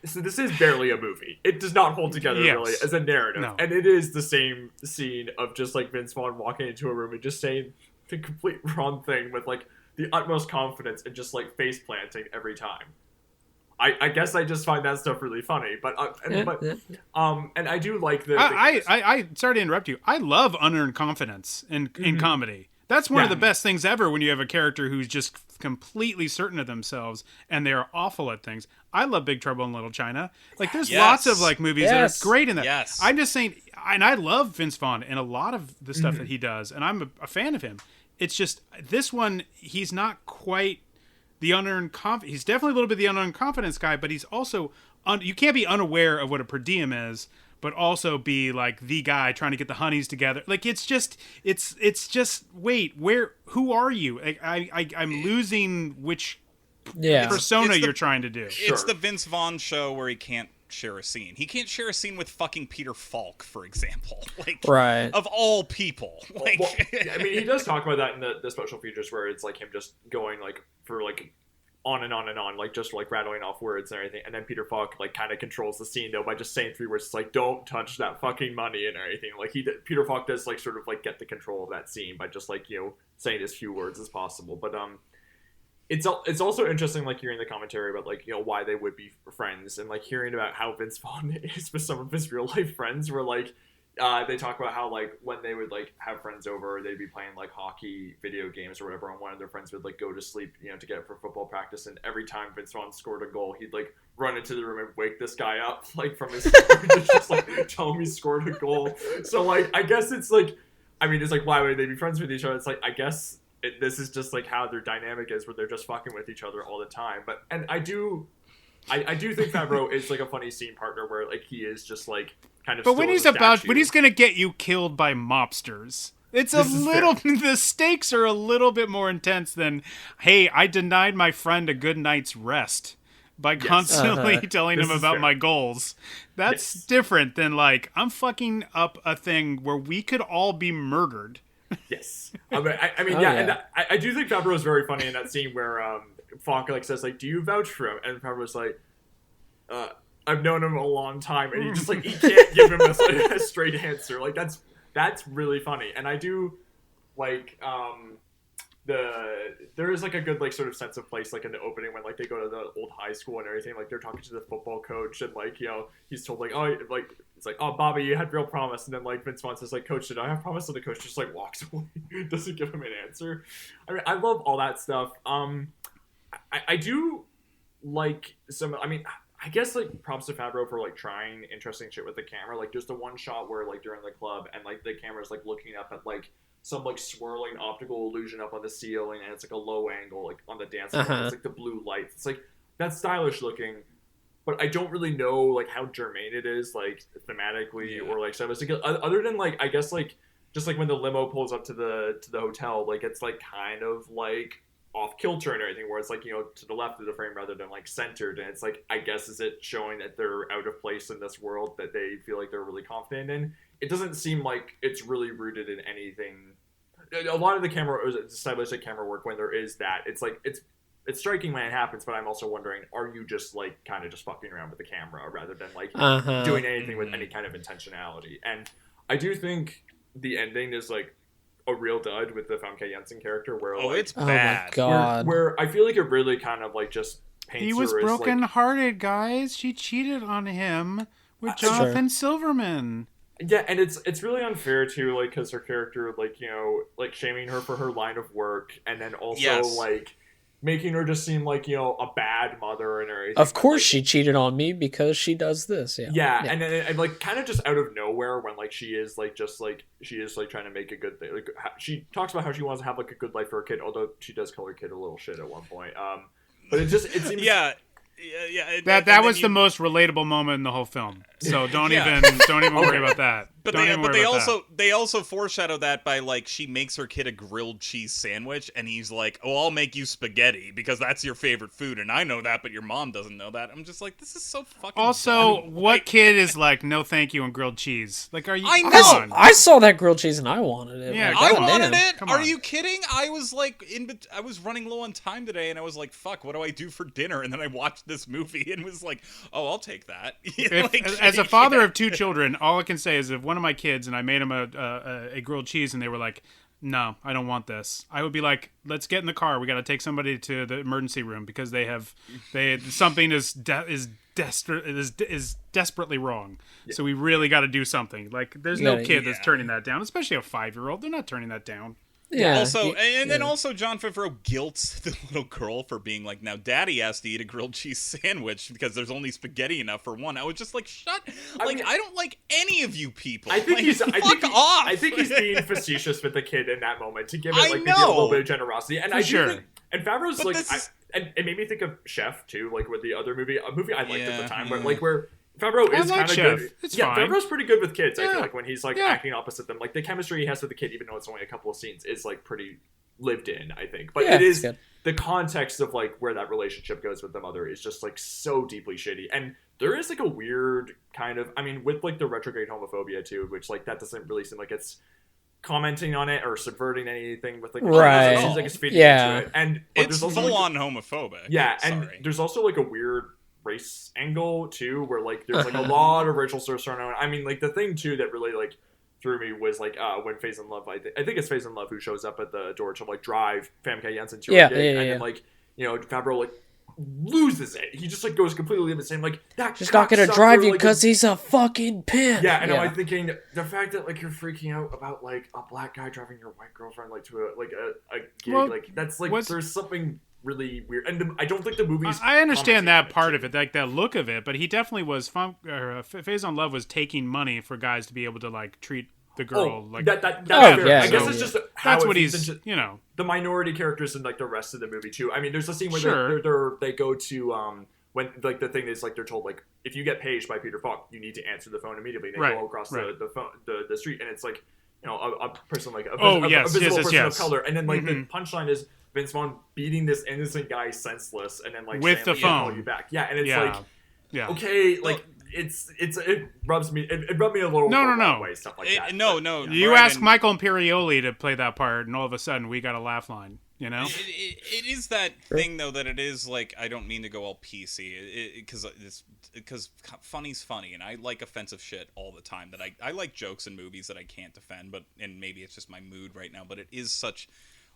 so this is barely a movie. It does not hold together really as a narrative, and it is the same scene of just like Vince Vaughn walking into a room and just saying the complete wrong thing with like the utmost confidence and just like face planting every time. I guess I just find that stuff really funny, but and I do like the.
I sorry to interrupt you. I love unearned confidence in comedy. That's one of the best things ever when you have a character who's just completely certain of themselves and they're awful at things. I love Big Trouble in Little China. Like, there's lots of like movies that are great in that.
Yes.
I'm just saying, and I love Vince Vaughn and a lot of the stuff that he does, and I'm a fan of him. It's just this one, he's not quite the unearned confidence. He's definitely a little bit the unearned confidence guy, but he's also you can't be unaware of what a per diem is, but also be like the guy trying to get the honeys together. Like, it's just wait, who are you? I'm losing which persona you're trying to do.
It's the Vince Vaughn show where he can't share a scene. He can't share a scene with fucking Peter Falk, for example. Like,
right.
Of all people. Like,
well, I mean, he does talk about that in the special features where it's like him just going like for like on and on and on, like just like rattling off words and everything, and then Peter Falk like kind of controls the scene though by just saying 3 words. It's like, don't touch that fucking money and everything. Like Peter Falk does like sort of like get the control of that scene by just like, you know, saying as few words as possible. But it's also interesting, like, hearing the commentary about, like, you know, why they would be friends, and, like, hearing about how Vince Vaughn is with some of his real-life friends, where, like, they talk about how, like, when they would, like, have friends over, they'd be playing, like, hockey video games or whatever, and one of their friends would, like, go to sleep, you know, to get up for football practice, and every time Vince Vaughn scored a goal, he'd, like, run into the room and wake this guy up, like, from his to just, like, tell him he scored a goal. So, like, I guess it's, like, I mean, it's, like, why would they be friends with each other? It's, like, I guess this is just like how their dynamic is, where they're just fucking with each other all the time. But and I do think Favreau is like a funny scene partner where like he is just like kind of.
But when he's gonna get you killed by mobsters, it's a little. The stakes are a little bit more intense than, hey, I denied my friend a good night's rest by constantly telling him about my goals. That's different than like, I'm fucking up a thing where we could all be murdered.
Yes. I mean, and I do think Favreau is very funny in that scene where Falk like says like, "Do you vouch for him?" And Favreau's like, "I've known him a long time," and he just like he can't give him a straight answer. Like that's really funny, and I do like there is like a good like sort of sense of place like in the opening when like they go to the old high school and everything, like they're talking to the football coach and like, you know, he's told like, oh, like it's like, oh, Bobby, you had real promise, and then like Vince Vaughn says like, Coach, did I have promise? And the coach just like walks away, doesn't give him an answer. I mean, I love all that stuff. I do like some, I mean, I guess like props to Favreau for like trying interesting shit with the camera. Like there's the one shot where like during the club and like the camera's like looking up at like some like swirling optical illusion up on the ceiling, and it's like a low angle like on the dance floor. It's like the blue lights. It's like that's stylish looking, but I don't really know like how germane it is like thematically or like stylistically. Other than like I guess like just like when the limo pulls up to the hotel, like it's like kind of like off kilter and everything, where it's like, you know, to the left of the frame rather than like centered, and it's like, I guess, is it showing that they're out of place in this world that they feel like they're really confident in? It doesn't seem like it's really rooted in anything. A lot of the camera, stylistic camera work, when there is that, it's like it's striking when it happens, but I'm also wondering, are you just like kind of just fucking around with the camera rather than like doing anything with any kind of intentionality? And I do think the ending is like a real dud with the Famke Janssen character, where
it's bad.
Oh my God.
Where I feel like it really kind of like just paints
he was
her as
broken-hearted, guys. She cheated on him with Jonathan Silverman.
Yeah, and it's really unfair too, like, because her character, like, you know, like shaming her for her line of work, and then also like making her just seem like, you know, a bad mother and everything.
Of course,
like,
she cheated on me because she does this. Yeah.
And then and like kind of just out of nowhere, when like she is like just like she is like trying to make a good thing. Like she talks about how she wants to have like a good life for her kid, although she does call her kid a little shit at one point. But it seems
that was the most relatable moment in the whole film. So don't even worry about that.
But they also foreshadow that by like she makes her kid a grilled cheese sandwich, and he's like, "Oh, I'll make you spaghetti because that's your favorite food, and I know that, but your mom doesn't know that." I'm just like, this is so fucking.
Also,
dumb.
what kid is like, "No, thank you," and grilled cheese? Like, are you?
I know.
Come on.
I saw that grilled cheese and I wanted it.
Yeah,
like,
I wanted it.
Come
Are
on.
you kidding? I was like, I was running low on time today, and I was like, "Fuck, what do I do for dinner?" And then I watched this movie and was like, "Oh, I'll take that."
As a father of 2 children, all I can say is if one of my kids and I made him a grilled cheese and they were like, "No, I don't want this," I would be like, "Let's get in the car. We got to take somebody to the emergency room because something is desperately wrong. Yeah. So we really got to do something." Like, there's no kid that's turning that down, especially a 5-year-old. They're not turning that down.
Yeah.
Also, and then also Jon Favreau guilts the little girl for being like, now daddy has to eat a grilled cheese sandwich because there's only spaghetti enough for one. I was just like, I don't like any of you people.
I think
like, fuck off.
I think he's being facetious with the kid in that moment to give it like maybe
know.
a little bit of generosity. And I
sure.
do think, and Favreau's
But
like,
this is-
and it made me think of Chef too, like with the other movie, a movie I liked at the time, but like where Favreau is
like
kind of
Chef.
good.
It's
yeah,
fine.
Favreau's pretty good with kids. I
Yeah.
feel like when he's like
Yeah.
acting opposite them, like the chemistry he has with the kid, even though it's only a couple of scenes, is like pretty lived in. I think, but
Yeah,
it
it's
is
good.
the context of like where that relationship goes with the mother is just like so deeply shitty. And there is like a weird kind of, I mean, with like the retrograde homophobia too, which like that doesn't really seem like it's commenting on it or subverting anything with like
Right.
it seems like it's feeding
Yeah.
into it. And
It's
but there's also
full
like,
on homophobic.
yeah, and
Sorry.
there's also like a weird race angle too, where like there's like a lot of racial slurs thrown out. I mean, like the thing too that really like threw me was like when Faze in Love, I think it's Faze in Love who shows up at the door to like drive Famke Janssen to
Yeah,
her gig,
yeah,
and
yeah.
then like Favreau like loses it. He just like goes completely insane. Like that
He's not gonna
cocksucker,
drive you
like,
because he's a fucking pimp.
yeah, and I'm thinking the fact that like you're freaking out about like a black guy driving your white girlfriend like to a gig,
Well,
like that's like
what's-
there's something really weird, and I don't think the movie's.
I understand
commenting
that
on it,
part
too.
of it, like that look of it, but he definitely was. Phase on Love was taking money for guys to be able to like treat the girl like.
that's
Oh,
fair.
yeah,
I guess
so-
it's just how
That's
it
what
feeds
he's.
into
You know.
the minority characters in like the rest of the movie too. I mean, there's a scene where
Sure.
they go to when like the thing is like they're told like if you get paged by Peter Falk, you need to answer the phone immediately. They
Right,
go across
right.
the phone the street, and it's like a person like a
Yes,
visible
yes,
person
yes.
of color, and then like
Mhm.
the punchline is Vince Vaughn beating this innocent guy senseless, and then like
With
saying,
the
like, "I'll call
phone.
you back." Yeah, and it's
Yeah.
like
Yeah.
okay, like. It rubs me. It rubbed me a little.
No,
the
no.
wrong way, stuff like that.
No.
You
Brian,
ask Michael Imperioli to play that part, and all of a sudden we got a laugh line. You know.
It is that thing though that it is like I don't mean to go all PC because funny's funny and I like offensive shit all the time that I like jokes in movies that I can't defend and maybe it's just my mood right now, but it is such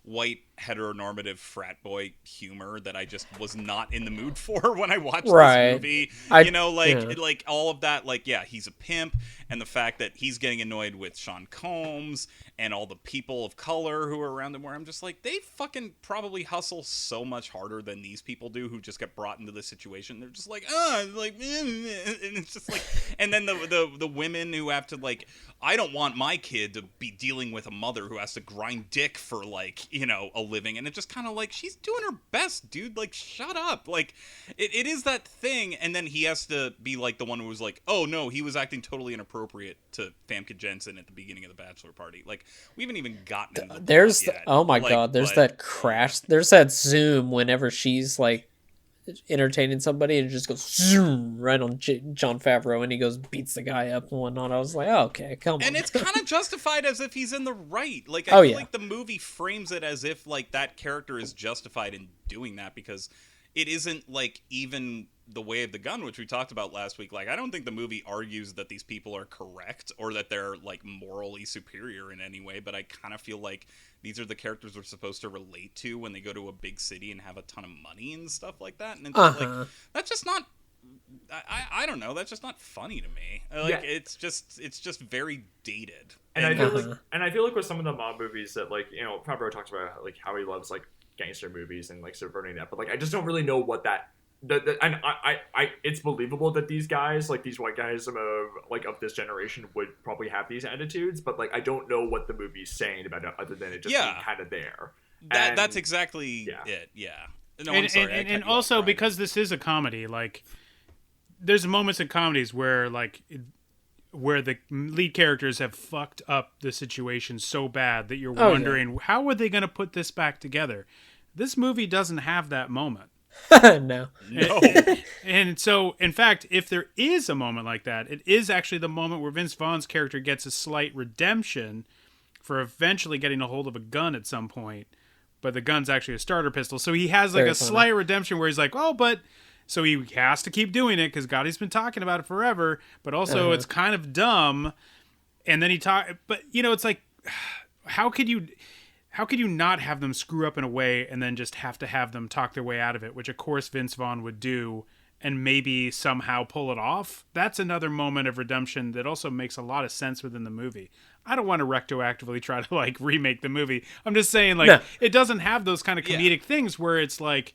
white heteronormative frat boy humor that I just was not in the mood for when I watched
Right.
this movie.
Yeah.
Like all of that, like yeah, he's a pimp, and the fact that he's getting annoyed with Sean Combs and all the people of color who are around him, where I'm just like, they fucking probably hustle so much harder than these people do who just get brought into this situation. They're just like, and it's just like, and then the women who have to like, I don't want my kid to be dealing with a mother who has to grind dick for like, a living. And it's just kind of like, she's doing her best, dude. Like, shut up. Like, it is that thing. And then he has to be like the one who was like, oh no, he was acting totally inappropriate to Famke Janssen at the beginning of the bachelor party. Like, we haven't even gotten into the
There's
plot yet.
oh my
Like,
god, there's
but-
that crash. There's that zoom whenever she's like entertaining somebody and it just goes zoom right on Jon Favreau and he goes beats the guy up and whatnot. I was like, oh, okay, come on.
And it's kind of justified as if he's in the right. Like,
Oh,
I feel
yeah.
like the movie frames it as if, like, that character is justified in doing that because it isn't, like, even the way of the gun, which we talked about last week. Like, I don't think the movie argues that these people are correct or that they're, like, morally superior in any way, but I kind of feel like these are the characters we're supposed to relate to when they go to a big city and have a ton of money and stuff like that. And it's just, like, that's just not... I don't know. That's just not funny to me. Like
Yeah.
it's just very dated.
And I feel like with some of the mob movies that like Favreau talks about like how he loves like gangster movies and like subverting that, but like I just don't really know what that. And I it's believable that these guys like these white guys of this generation would probably have these attitudes, but like I don't know what the movie's saying about it other than it just being kind of there.
That's exactly it. Yeah. No, I'm sorry. I cut
And
you
also
off, Brian.
because this is a comedy, like there's moments in comedies where where the lead characters have fucked up the situation so bad that you're wondering how are they going to put this back together. This movie doesn't have that moment.
No.
And so, in fact, if there is a moment like that, it is actually the moment where Vince Vaughn's character gets a slight redemption for eventually getting a hold of a gun at some point, but the gun's actually a starter pistol. So he has like
Very
a
funny.
slight redemption where he's like, oh, but... So he has to keep doing it because Gotti's been talking about it forever, but also it's kind of dumb. And then but it's like, how could you not have them screw up in a way and then just have to have them talk their way out of it, which of course Vince Vaughn would do. and maybe somehow pull it off. That's another moment of redemption that also makes a lot of sense within the movie. I don't want to retroactively try to like remake the movie. I'm just saying like it doesn't have those kind of comedic things where it's like,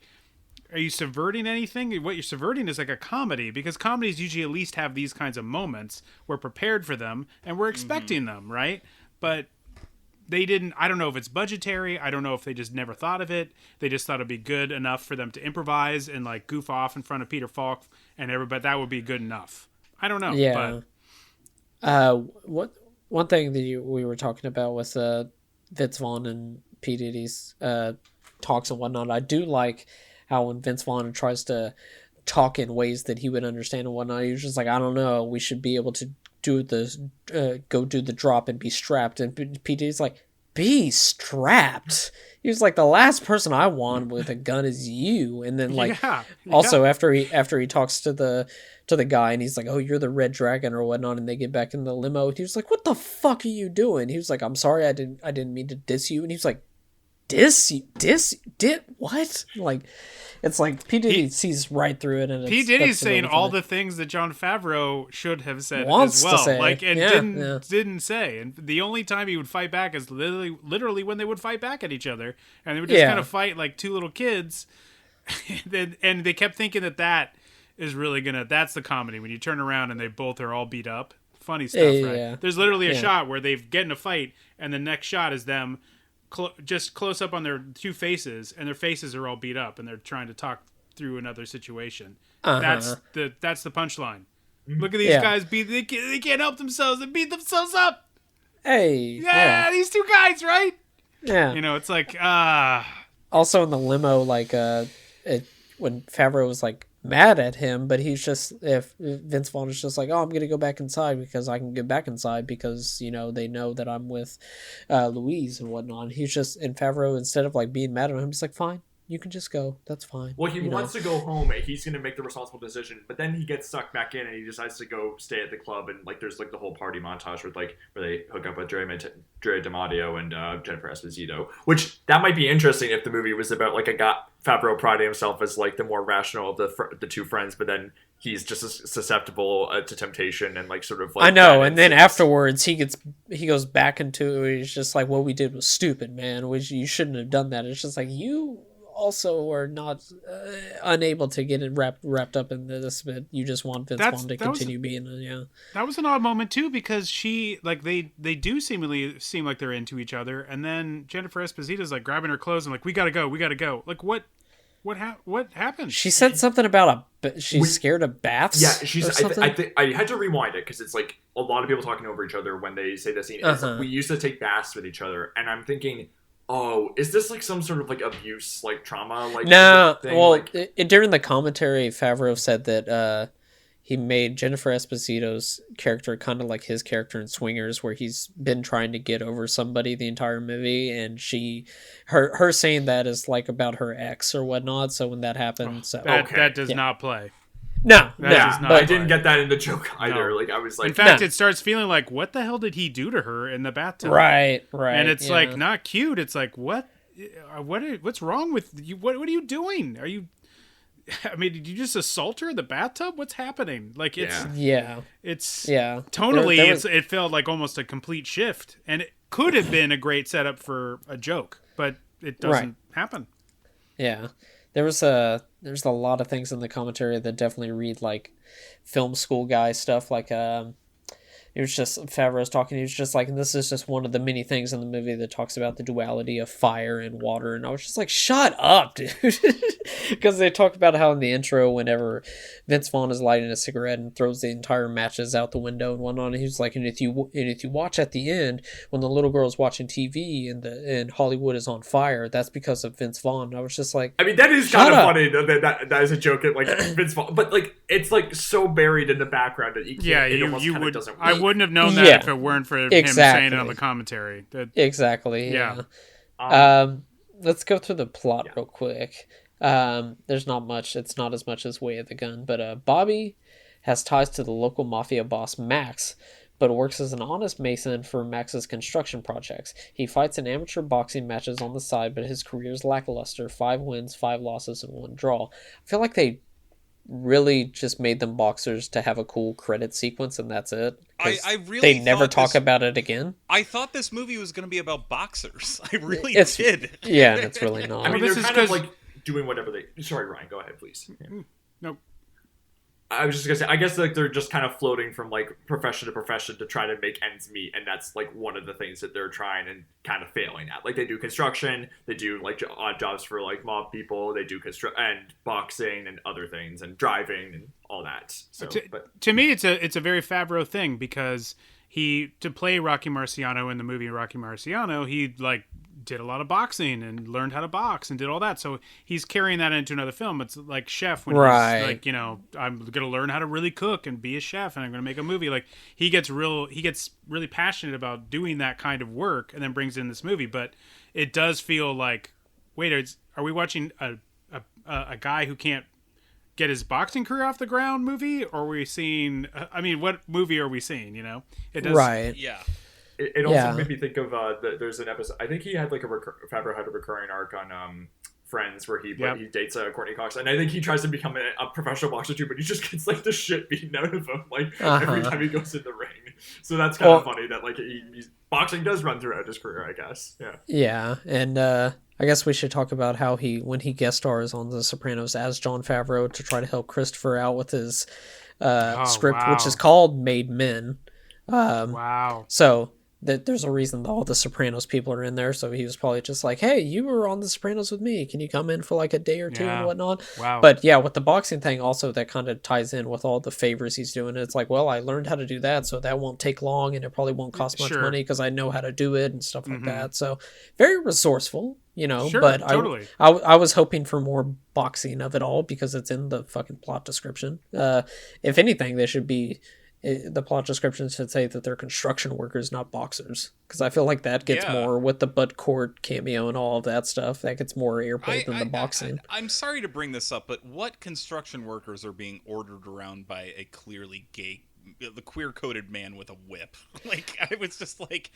are you subverting anything? What you're subverting is like a comedy, because comedies usually at least have these kinds of moments. We're prepared for them and we're expecting them, right? But they didn't. I don't know if it's budgetary. I don't know if they just never thought of it. They just thought it'd be good enough for them to improvise and like goof off in front of Peter Falk and everybody. That would be good enough. I don't know.
Yeah. But... one thing that we were talking about with Vince Vaughn and P. Diddy's talks and whatnot. I do like how when Vince Vaughn tries to talk in ways that he would understand and whatnot, he was just like, I don't know, we should be able to do the go do the drop and be strapped. And P. Diddy's like, be strapped? He was like, the last person I want with a gun is you. And then like also after he talks to the guy and he's like, oh, you're the Red Dragon or whatnot, and they get back in the limo, he was like, what the fuck are you doing? He was like, I'm sorry, I didn't mean to diss you. And he was like, diss what? Like, it's like P. Diddy sees right through it, and
P. Diddy's saying all the things that Jon Favreau should have said
Wants
as well,
to say.
like, and didn't say. And the only time he would fight back is literally when they would fight back at each other, and they would just kind of fight like two little kids. And they kept thinking that is really that's the comedy, when you turn around and they both are all beat up. Funny stuff, right? Yeah. There's literally a shot where they get in a fight, and the next shot is them just close up on their two faces, and their faces are all beat up, and they're trying to talk through another situation. That's the punchline. Look at these guys they can't help themselves. They beat themselves up.
Hey,
these two guys, right?
Yeah,
it's like
also in the limo, like when Favreau was like mad at him, but he's just, if Vince Vaughn is just like, oh, I'm gonna go back inside because I can get back inside because they know that I'm with Louise and whatnot. He's just, and Favreau, instead of like being mad at him, he's like, fine, you can just go, that's fine.
Well, he wants to go home and he's gonna make the responsible decision, but then he gets sucked back in and he decides to go stay at the club, and like there's like the whole party montage with like where they hook up with Dre D'Amadio and Jennifer Esposito, which that might be interesting if the movie was about like Favreau priding himself as like the more rational of the two friends, but then he's just susceptible to temptation and like sort of like, I
know, and then afterwards he goes back into it. He's just like, what we did was stupid, man. You shouldn't have done that. It's just like, you also are not unable to get it wrapped up in this, but you just want Vince Vaughn to continue being
That was an odd moment too, because she like they do seem like they're into each other, and then Jennifer Esposito's like grabbing her clothes and like, we gotta go. Like what happened?
She said something about she's scared of baths.
Yeah, I had to rewind it because it's like a lot of people talking over each other when they say this scene. It's like, we used to take baths with each other, and I'm thinking, oh, is this like some sort of like abuse, like trauma, like
no?
Thing?
Well,
like,
during the commentary, Favreau said that he made Jennifer Esposito's character kind of like his character in Swingers, where he's been trying to get over somebody the entire movie, and her saying that is like about her ex or whatnot. So when that happens,
that does not play.
No,
I didn't get that in the joke either.
No.
Like I was like,
in fact, it starts feeling like, what the hell did he do to her in the bathtub?
Right.
And it's like not cute. It's like, what's wrong with you? What are you doing? Are you? I mean, did you just assault her in the bathtub? What's happening? Like it's tonally, it felt like almost a complete shift, and it could have been a great setup for a joke, but it doesn't happen.
Yeah. There's a lot of things in the commentary that definitely read like film school guy stuff. Like it was just Favreau's talking. He was just like, and this is just one of the many things in the movie that talks about the duality of fire and water. And I was just like, shut up, dude, because they talk about how in the intro, whenever Vince Vaughn is lighting a cigarette and throws the entire matches out the window and whatnot, and he's like, and if you watch at the end when the little girl's watching TV and Hollywood is on fire, that's because of Vince Vaughn. And I was just like,
I mean, that is kind of funny that is a joke at like Vince Vaughn, but like it's like so buried in the background that you can't.
Yeah,
you would.
Doesn't work. I wouldn't have known that if it weren't for him saying it on the commentary.
Exactly. Yeah. Let's go through the plot real quick. There's not much. It's not as much as Way of the Gun, but Bobby has ties to the local mafia boss Max, but works as an honest mason for Max's construction projects. He fights in amateur boxing matches on the side, but his career is lackluster. 5 wins, 5 losses, and 1 draw. I feel like they really just made them boxers to have a cool credit sequence, and that's it.
I really
they never
thought
talk
this-
about it again.
I thought this movie was going to be about boxers. I really
It's
did.
Yeah, and it's really not.
I mean,
this
they're
is
kind of
'cause-
like doing whatever they. Sorry, Ryan. Go ahead, please. Yeah.
Nope.
I was just gonna say, I guess like they're just kind of floating from like profession to profession to try to make ends meet, and that's like one of the things that they're trying and kind of failing at. Like they do construction, they do like odd jobs for like mob people, they do and boxing and other things and driving and all that. So,
To me, it's a very Favreau thing, because to play Rocky Marciano in the movie Rocky Marciano, he like did a lot of boxing and learned how to box and did all that. So he's carrying that into another film. It's like Chef when
Right.
he's like, I'm going to learn how to really cook and be a chef, and I'm going to make a movie. Like he gets really passionate about doing that kind of work, and then brings in this movie. But it does feel like, wait, are we watching a guy who can't get his boxing career off the ground movie, or are we seeing? I mean, what movie are we seeing? It does.
Right.
Yeah.
It also made me think of there's an episode. I think he had like Favreau had a recurring arc on Friends where he dates Courtney Cox, and I think he tries to become a professional boxer too, but he just gets like the shit beaten out of him like every time he goes in the ring. So that's kind of funny that like boxing does run throughout his career, I guess. Yeah.
Yeah, and I guess we should talk about how when he guest stars on The Sopranos as Jon Favreau to try to help Christopher out with his script, which is called Made Men.
Wow.
So there's a reason that all the Sopranos people are in there. So he was probably just like, hey, you were on The Sopranos with me. Can you come in for like a day or two and whatnot?
Wow.
But yeah, with the boxing thing also, that kind of ties in with all the favors he's doing. It's like, well, I learned how to do that, so that won't take long and it probably won't cost much money because I know how to do it and stuff like that. So very resourceful,
Sure,
but
totally.
I was hoping for more boxing of it all because it's in the fucking plot description. If anything, they should be... the plot description should say that they're construction workers, not boxers, because I feel like that gets more with the Bud Court cameo and all of that stuff. That gets more airplay than the boxing.
I'm sorry to bring this up, but what construction workers are being ordered around by a clearly gay, the queer-coded man with a whip? Like, I was just like,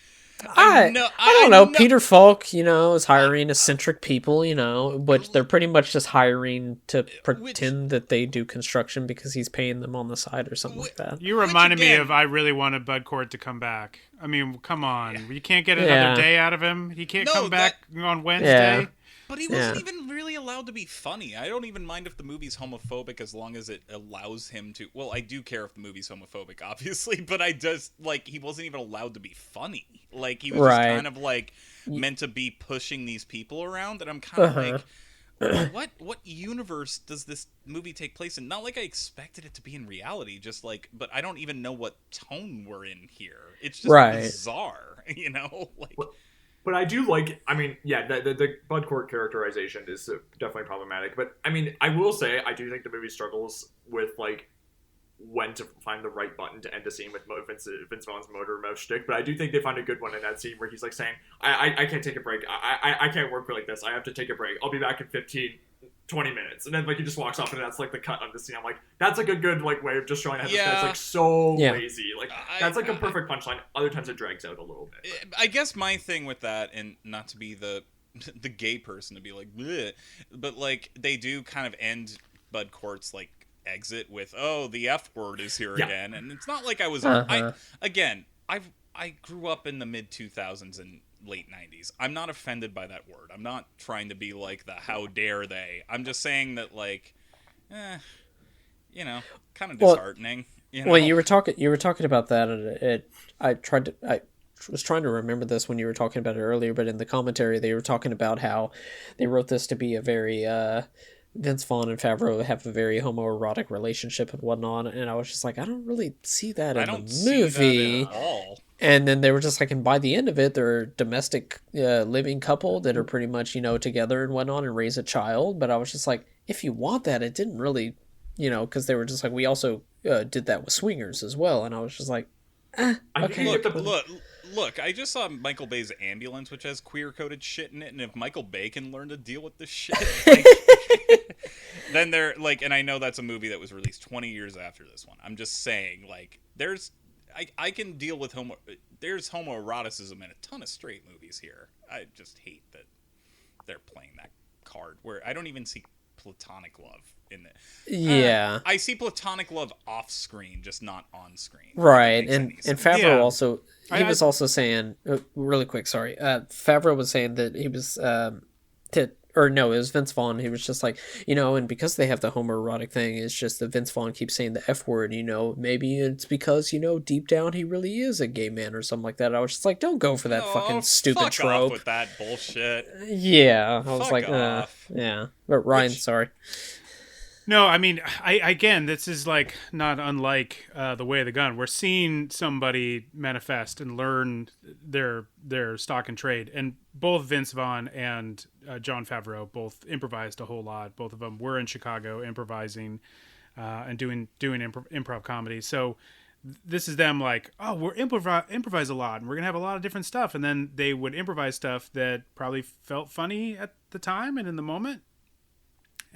I don't know. Peter Falk, is hiring eccentric people, but they're pretty much just hiring to pretend that they do construction because he's paying them on the side or something like that.
You reminded me of I really wanted Bud Court to come back. I mean, come on. You can't get another day out of him. He can't come back on Wednesday.
Yeah.
But he wasn't even really allowed to be funny. I don't even mind if the movie's homophobic as long as it allows him to... Well, I do care if the movie's homophobic, obviously, but I just, he wasn't even allowed to be funny. Like, he was just kind of, meant to be pushing these people around, and I'm kind of what universe does this movie take place in? Not like I expected it to be in reality, just but I don't even know what tone we're in here. It's just bizarre,
But I do like, the Bud Court characterization is definitely problematic. But, I will say, I do think the movie struggles with, when to find the right button to end a scene with Vince Vaughn's motor mouth shtick. But I do think they find a good one in that scene where he's, saying, I can't take a break. I can't work like this. I have to take a break. I'll be back in 20 minutes. And then, he just walks off, and that's, the cut on the scene. I'm like, that's a good, way of just showing how this guy's, so lazy. That's, a perfect punchline. Other times it drags out a little bit.
I guess my thing with that, and not to be the gay person to be like, bleh, but, they do kind of end Bud Court's, exit with, oh, the F word is here again. And it's not like I was... I grew up in the mid-2000s and late 90s. I'm not offended by that word. I'm not trying to be like the how dare they. I'm just saying that kind of disheartening.
Well, you were talking about that, and I was trying to remember this when you were talking about it earlier, but in the commentary they were talking about how they wrote this to be a very Vince Vaughn and Favreau have a very homoerotic relationship and whatnot, and I was just like, I don't really see that in the movie.
See that at all.
And then they were just like, and by the end of it, they're a domestic living couple that are pretty much, together and whatnot and raise a child. But I was just like, if you want that, it didn't really, because they were just like, we also did that with Swingers as well. And I was just like, okay.
Look, I just saw Michael Bay's Ambulance, which has queer-coded shit in it, and if Michael Bay can learn to deal with this shit, then they're, and I know that's a movie that was released 20 years after this one. I'm just saying, I can deal with there's homoeroticism in a ton of straight movies here. I just hate that they're playing that card, where I don't even see platonic love in it.
Yeah.
I see platonic love off screen, just not on screen.
Right, and Favreau
Yeah.
also was also saying really quick. Sorry, Favreau was saying that he was it was Vince Vaughn. He was just like, and because they have the homoerotic thing, it's just that Vince Vaughn keeps saying the F word. Maybe it's because deep down he really is a gay man or something like that. I was just like, don't go for that fucking stupid
fuck
trope
off with that bullshit.
Yeah, I was
Fuck
like,
off.
yeah. But Ryan, sorry.
No, I mean, again, this is like not unlike The Way of the Gun. We're seeing somebody manifest and learn their stock and trade, and both Vince Vaughn and Jon Favreau both improvised a whole lot. Both of them were in Chicago improvising and doing improv comedy. So this is them like, oh, we're improvise a lot, and we're gonna have a lot of different stuff, and then they would improvise stuff that probably felt funny at the time and in the moment,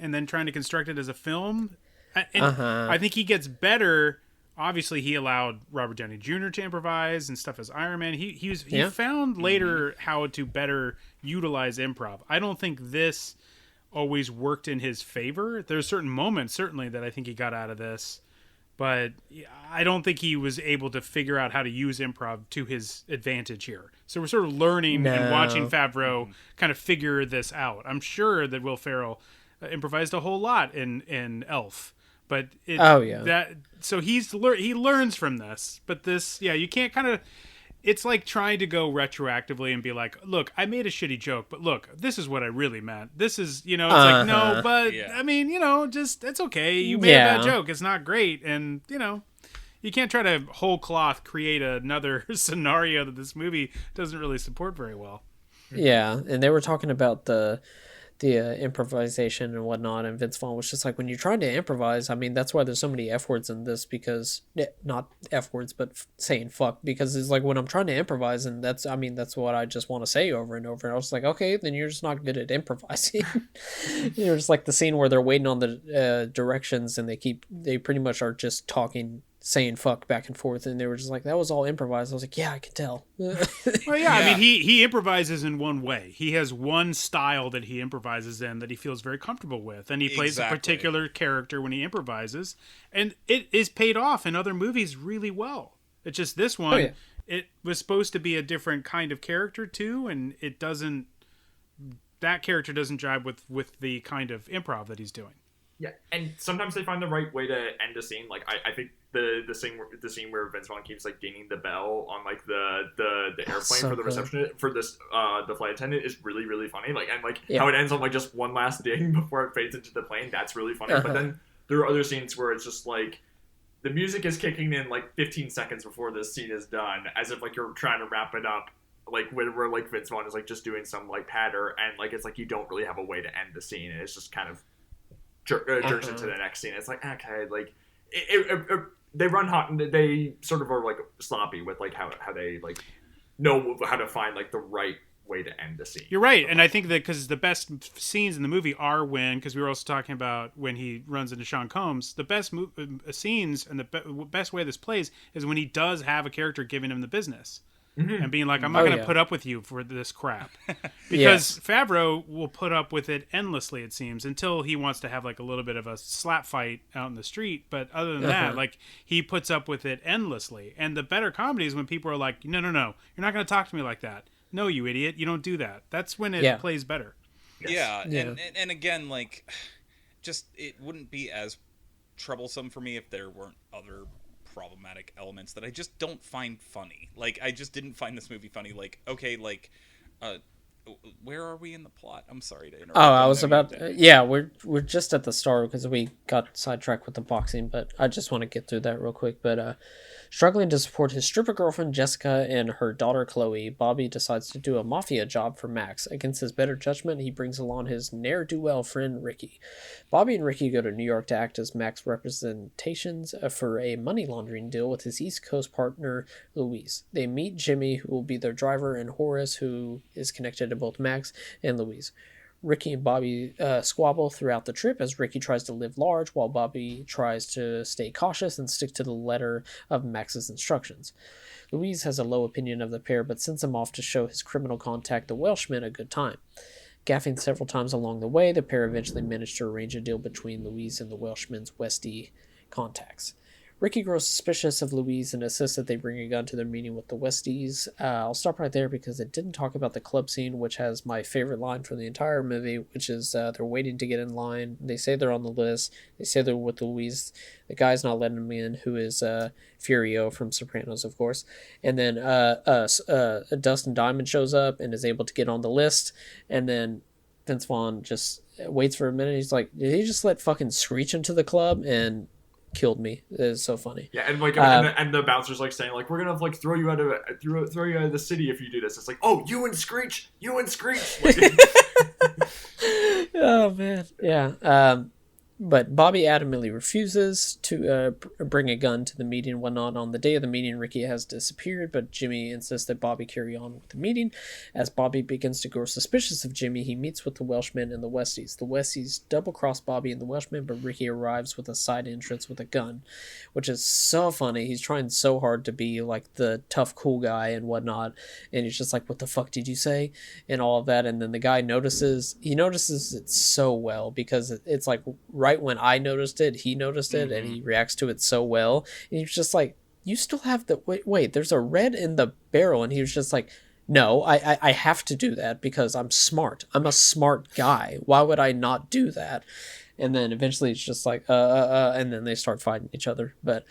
and then trying to construct it as a film. And I think he gets better. Obviously, he allowed Robert Downey Jr. to improvise and stuff as Iron Man. He found later how to better utilize improv. I don't think this always worked in his favor. There's certain moments, certainly, that I think he got out of this, but I don't think he was able to figure out how to use improv to his advantage here. So we're sort of learning and watching Favreau kind of figure this out. I'm sure that Will Ferrell improvised a whole lot in Elf, but so he learns from this. But this, you can't kind of. It's like trying to go retroactively and be like, look, I made a shitty joke, but look, this is what I really meant. This is, it's like, no, but I mean, just it's okay. You made a bad joke. It's not great, and you can't try to whole cloth create another scenario that this movie doesn't really support very well.
Yeah, and they were talking about the improvisation and whatnot, and Vince Vaughn was just like, when you're trying to improvise, I mean, that's why there's so many F words in this, because not F words, but saying fuck, because it's like when I'm trying to improvise, and that's what I just want to say over and over. And I was like, okay, then you're just not good at improvising. It's like the scene where they're waiting on the directions, and they pretty much are just talking, saying fuck back and forth, and they were just like, that was all improvised. I was like, yeah, I can tell.
Well, yeah, I mean, he improvises in one way. He has one style that he improvises in that he feels very comfortable with, and he plays a particular character when he improvises, and it is paid off in other movies really well. It's just this one, it was supposed to be a different kind of character too, and that character doesn't jive with the kind of improv that he's doing.
Yeah, and sometimes they find the right way to end a scene. Like I think the scene where Vince Vaughn keeps like dinging the bell on like the airplane for the receptionist for this the flight attendant is really, really funny. Like, and like how it ends on like just one last ding before it fades into the plane. That's really funny. But then there are other scenes where it's just like the music is kicking in like 15 seconds before this scene is done, as if like you're trying to wrap it up. Like where like Vince Vaughn is like just doing some like patter, and like it's like you don't really have a way to end the scene, and it's just kind of jerks into the next scene. It's like, okay, like they run hot, and they sort of are like sloppy with like how they like know how to find like the right way to end the scene.
You're right, and I think that because the best scenes in the movie are because we were also talking about when he runs into Sean Combs, the best scenes and the best way this plays is when he does have a character giving him the business. And being like, I'm not going to put up with you for this crap. Because Favreau will put up with it endlessly, it seems, until he wants to have like a little bit of a slap fight out in the street. But other than that, like he puts up with it endlessly. And the better comedy is when people are like, no, you're not going to talk to me like that. No, you idiot. You don't do that. That's when it plays better.
Yes. Yeah. And again, like, just it wouldn't be as troublesome for me if there weren't other problematic elements that I just don't find funny. Like, I just didn't find this movie funny. Like, okay, like, where are we in the plot? I'm sorry to interrupt.
Oh, I was about we're just at the start because we got sidetracked with the boxing, but I just want to get through that real quick. But struggling to support his stripper girlfriend Jessica and her daughter Chloe, Bobby decides to do a mafia job for Max. Against his better judgment, he brings along his ne'er-do-well friend Ricky. Bobby and Ricky go to New York to act as Max representations for a money laundering deal with his East Coast partner Louise. They meet Jimmy, who will be their driver, and Horace, who is connected to both Max and Louise. Ricky and Bobby squabble throughout the trip as Ricky tries to live large while Bobby tries to stay cautious and stick to the letter of Max's instructions. Louise has a low opinion of the pair but sends him off to show his criminal contact, the Welshman, a good time. Gaffing several times along the way, the pair eventually managed to arrange a deal between Louise and the Welshman's Westie contacts. Ricky grows suspicious of Louise and insists that they bring a gun to their meeting with the Westies. I'll stop right there because it didn't talk about the club scene, which has my favorite line from the entire movie, which is they're waiting to get in line. They say they're on the list. They say they're with Louise. The guy's not letting them in, who is Furio from Sopranos, of course. And then Dustin Diamond shows up and is able to get on the list. And then Vince Vaughn just waits for a minute. He's like, did he just let fucking Screech into the club? And killed me. It's so funny.
Yeah, and like and the bouncer's like saying like, we're gonna like throw you out of the city if you do this. It's like, oh, you and Screech. Like,
oh man, yeah. But Bobby adamantly refuses to bring a gun to the meeting and whatnot. On the day of the meeting, Ricky has disappeared, but Jimmy insists that Bobby carry on with the meeting. As Bobby begins to grow suspicious of Jimmy, he meets with the Welshman and the Westies. The Westies double-cross Bobby and the Welshman, but Ricky arrives with a side entrance with a gun, which is so funny. He's trying so hard to be like the tough, cool guy and whatnot, and he's just like, what the fuck did you say? And all of that, and then the guy notices it so well, because it's like right when I noticed it, he noticed it, and he reacts to it so well. And he's just like, you still have the wait, there's a red in the barrel. And he was just like, no, I have to do that because I'm smart. I'm a smart guy. Why would I not do that? And then eventually it's just like, and then they start fighting each other. But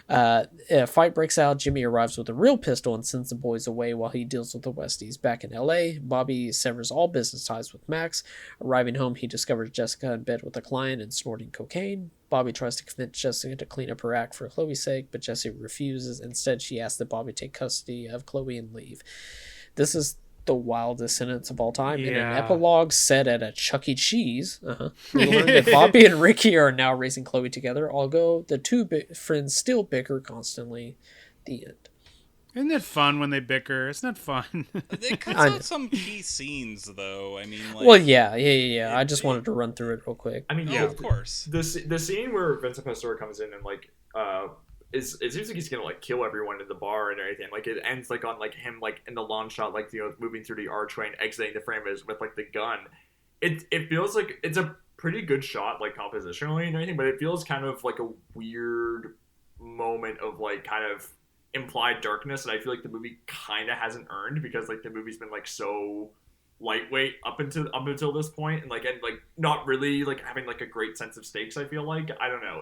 a fight breaks out. Jimmy arrives with a real pistol and sends the boys away while he deals with the Westies. Back in LA, Bobby severs all business ties with Max. Arriving home, he discovers Jessica in bed with a client and snorting cocaine. Bobby tries to convince Jessica to clean up her act for Chloe's sake, but Jessie refuses. Instead, she asks that Bobby take custody of Chloe and leave. This is the wildest sentence of all time. In an epilogue set at a Chuck E. Cheese, we learn that Bobby and Ricky are now raising Chloe together, although the two friends still bicker constantly. The end.
Isn't it fun when they bicker? It's not fun.
It cuts out some key scenes, though. I mean, like...
Well, yeah. I just wanted to run through it real quick.
I mean,
yeah, of course.
The scene where Vincent Pastore comes in and like it seems like he's gonna like kill everyone in the bar and everything. Like it ends like on like him like in the long shot, like, you know, moving through the archway and exiting the frame is with like the gun. It feels like it's a pretty good shot, like compositionally and everything, but it feels kind of like a weird moment of like kind of implied darkness that I feel like the movie kind of hasn't earned, because like the movie's been like so lightweight up until this point, and like not really like having like a great sense of stakes. I feel like, I don't know,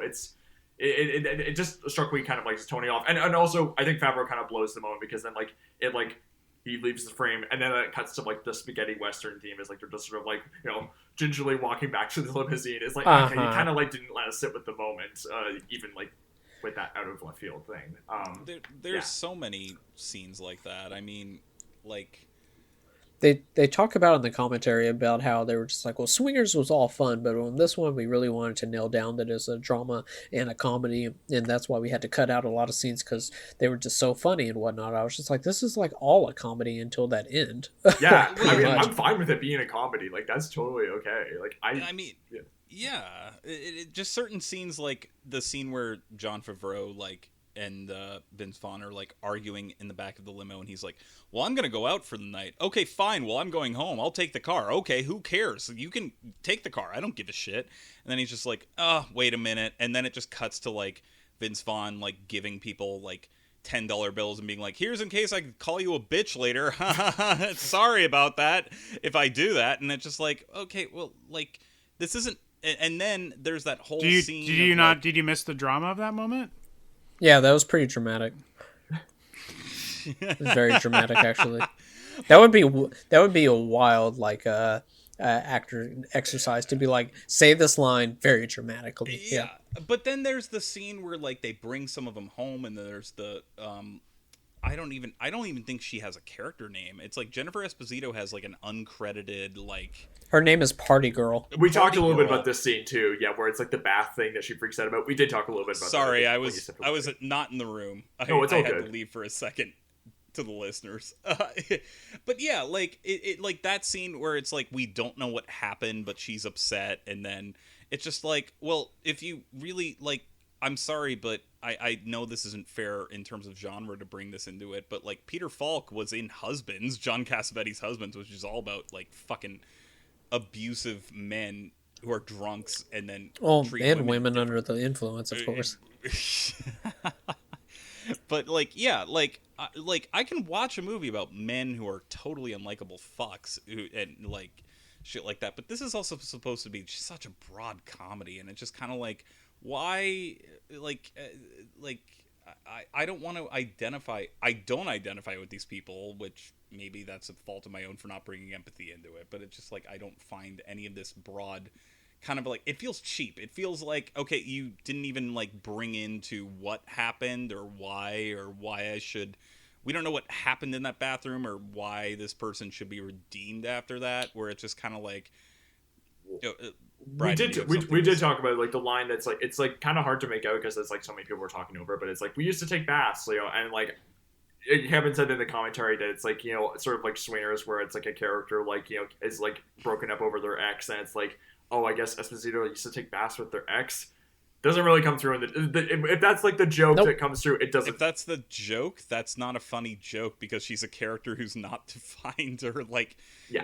it just struck me kind of like Tony off, and also I think Favreau kind of blows the moment, because then like it like he leaves the frame and then it cuts to like the spaghetti western theme. Is like they're just sort of like, you know, gingerly walking back to the limousine. It's like okay, you kind of like didn't let us sit with the moment, even like with that out of left field thing.
There's so many scenes like that. I mean, like
They talk about in the commentary about how they were just like, well, Swingers was all fun, but on this one we really wanted to nail down that it's a drama and a comedy, and that's why we had to cut out a lot of scenes because they were just so funny and whatnot. I was just like, this is like all a comedy until that end.
Yeah, I mean, I'm fine with it being a comedy. Like, that's totally okay. Like, I mean,
yeah. It just certain scenes, like the scene where Jon Favreau and Vince Vaughn are like arguing in the back of the limo, and he's like, well, I'm gonna go out for the night. Okay, fine, well, I'm going home. I'll take the car. Okay, who cares? You can take the car. I don't give a shit. And then he's just like, oh, wait a minute. And then it just cuts to like Vince Vaughn like giving people like $10 bills and being like, here's in case I call you a bitch later. Sorry about that if I do that. And it's just like, okay, well, like, this isn't. And then there's that whole scene.
Did you miss the drama of that moment?
Yeah, that was pretty dramatic. It was very dramatic, actually. That would be a wild like actor exercise to be like, say this line very dramatically. Yeah.
But then there's the scene where like they bring some of them home, and then there's the I don't even think she has a character name. It's like Jennifer Esposito has like an uncredited like.
Her name is Party Girl.
We talked a little bit about this scene too, yeah, where it's like the bath thing that she freaks out about. We did talk a little bit about.
Sorry,
that.
I was not in the room. I
had
to leave for a second to the listeners. But yeah, like it like that scene where it's like we don't know what happened, but she's upset, and then it's just like, well, if you really like, I'm sorry, but I know this isn't fair in terms of genre to bring this into it, but like Peter Falk was in Husbands, John Cassavetes' Husbands, which is all about like fucking abusive men who are drunks and then treat
and women under the influence, of course.
But like, yeah, like I can watch a movie about men who are totally unlikable fucks and like shit like that. But this is also supposed to be such a broad comedy, and it's just kind of like, why, I don't want to identify. I don't identify with these people, which maybe that's a fault of my own for not bringing empathy into it. But it's just like I don't find any of this broad kind of like, it feels cheap. It feels like, okay, you didn't even like bring into what happened or why I should. We don't know what happened in that bathroom or why this person should be redeemed after that. Where it's just kind of like,
we did talk about like the line that's like, it's like kind of hard to make out because it's like so many people were talking over, but it's like, we used to take baths, you know, and like Kevin said in the commentary that it's like, you know, sort of like Swingers, where it's like a character like, you know, is like broken up over their ex, and it's like, oh, I guess Esposito used to take baths with their ex. Doesn't really come through in if that's like the joke that comes through, it doesn't.
If that's the joke, that's not a funny joke because she's a character who's not defined or like,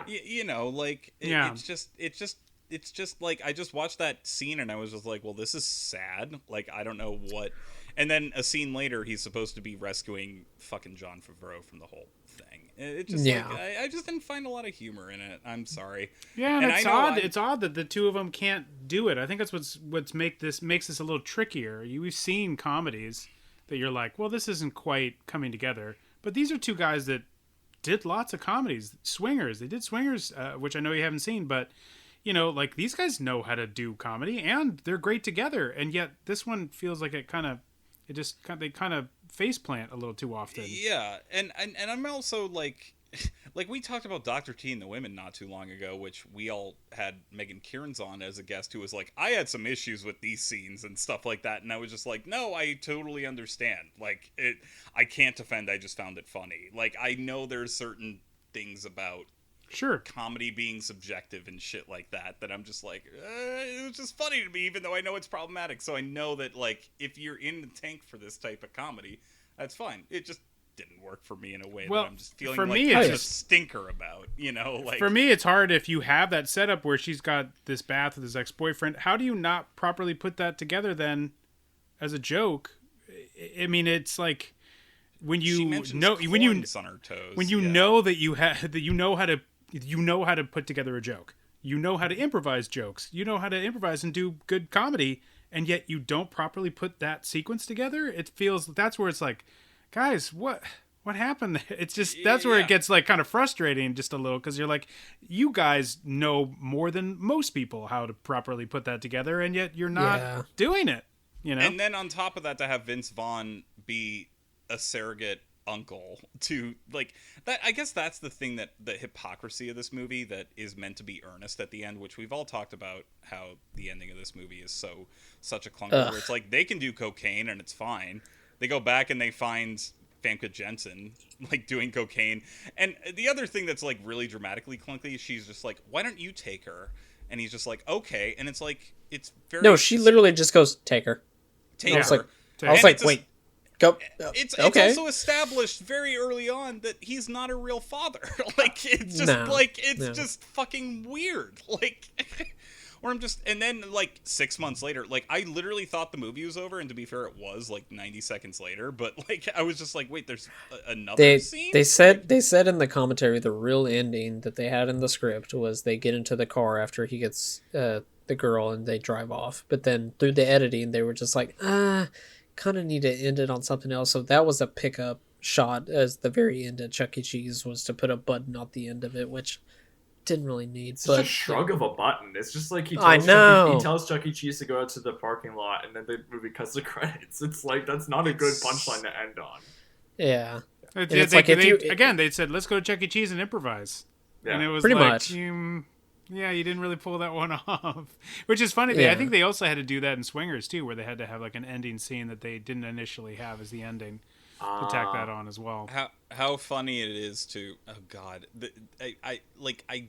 you know, like it's just like, I just watched that scene and I was just like, well, this is sad. Like, I don't know what. And then a scene later, he's supposed to be rescuing fucking Jon Favreau from the whole thing. It just like, I just didn't find a lot of humor in it. I'm sorry.
Yeah, and it's odd. It's odd that the two of them can't do it. I think that's what's makes this a little trickier. We've seen comedies that you're like, well, this isn't quite coming together. But these are two guys that did lots of comedies. Swingers. They did Swingers, which I know you haven't seen, but you know, like these guys know how to do comedy and they're great together. And yet this one feels like they kind of faceplant a little too often.
Yeah, and I'm also like we talked about Dr. T and the Women not too long ago, which we all had Megan Kieran's on as a guest, who was like, I had some issues with these scenes and stuff like that, and I was just like, no, I totally understand. Like, I can't defend, I just found it funny. Like, I know there's certain things about comedy being subjective and shit like that I'm just like, it was just funny to me, even though I know it's problematic. So I know that, like, if you're in the tank for this type of comedy, that's fine. It just didn't work for me in a way that I'm just feeling like it's a stinker about, you know? Like,
for me, it's hard if you have that setup where she's got this bath with his ex-boyfriend. How do you not properly put that together then as a joke? I mean, it's like when you know that you know how to put together a joke. You know how to improvise jokes. You know how to improvise and do good comedy, and yet you don't properly put that sequence together. It feels, that's where it's like, guys, what happened? It's just, that's where it gets like kind of frustrating just a little, because you're like, you guys know more than most people how to properly put that together, and yet you're not doing it, you know?
And then on top of that, to have Vince Vaughn be a surrogate uncle to, like, that, I guess that's the thing, that the hypocrisy of this movie that is meant to be earnest at the end, which we've all talked about, how the ending of this movie is such a clunker, where it's like they can do cocaine and it's fine. They go back and they find Famke Janssen like doing cocaine, and the other thing that's like really dramatically clunky, she's just like, why don't you take her? And he's just like, okay. And it's like, it's very,
no, she literally just goes, take her.
I
was like, wait, go.
It's also established very early on that he's not a real father. Like, it's just just fucking weird. Like, or I'm just, and then like 6 months later, like, I literally thought the movie was over, and to be fair, it was like 90 seconds later. But like, I was just like, wait, there's another scene.
They said in the commentary the real ending that they had in the script was they get into the car after he gets the girl and they drive off. But then through the editing, they were just like, kind of need to end it on something else. So that was a pickup shot as the very end of Chuck E. Cheese, was to put a button at the end of it, which didn't really need.
It's just a shrug of a button. It's just like he tells Chuck E. Cheese to go out to the parking lot, and then the movie cuts the credits. It's like, that's not a good punchline to end on.
Yeah.
They said, let's go to Chuck E. Cheese and improvise. Yeah. And it was
pretty
like,
much.
Yeah, you didn't really pull that one off. Which is funny. I think they also had to do that in Swingers, too, where they had to have like an ending scene that they didn't initially have as the ending. To tack that on as well.
How funny it is to, oh god, I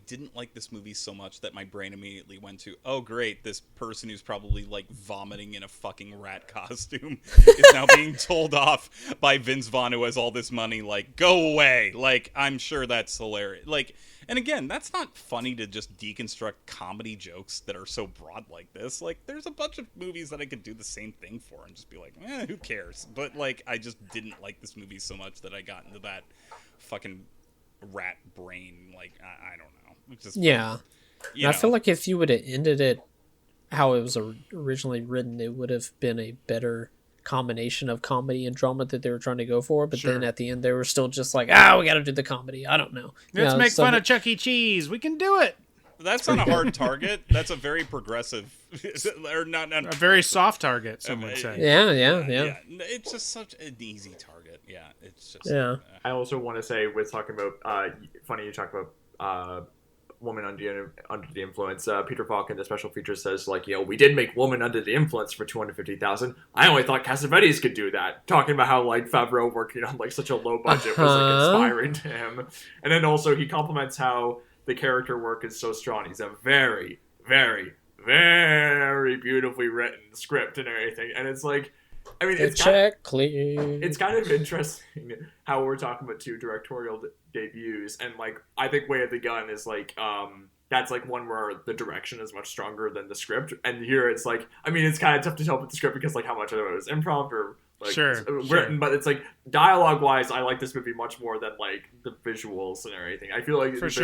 didn't like this movie so much that my brain immediately went to, oh great, this person who's probably like vomiting in a fucking rat costume is now being told off by Vince Vaughn, who has all this money, like, go away. Like, I'm sure that's hilarious. Like, And again, that's not funny to just deconstruct comedy jokes that are so broad like this. Like, there's a bunch of movies that I could do the same thing for and just be like, who cares? But, like, I just didn't like this movie so much that I got into that fucking rat brain. Like, I don't know. It's just,
Yeah.
you
I
know.
feel like if you would have ended it how it was originally written, it would have been a better combination of comedy and drama that they were trying to go for. But then at the end, they were still just like, we got to do the comedy. I don't know.
Let's make fun of Chuck E. Cheese. We can do it.
That's not a hard target. That's a very progressive, or not
a very soft target, some would say.
Yeah.
It's just such an easy target. Yeah, it's just.
Yeah.
I also want to say, with talking about, funny you talk about Woman under the Influence. Peter Falk in the special feature says, like, we did make Woman Under the Influence for $250,000. I only thought Cassavetes could do that. Talking about how, like, Favreau working on, like, such a low budget was, like, inspiring to him. And then also he compliments how the character work is so strong. He's a very, very, very beautifully written script and everything. And it's like, I mean, it's kind of interesting how we're talking about two directorial debuts, and like I think Way of the Gun is like that's like one where the direction is much stronger than the script, and here it's like, I mean, it's kind of tough to tell with the script because like how much of it was improv or like written, but it's like dialogue wise, I like this movie much more than like the visuals and everything. I feel like if it's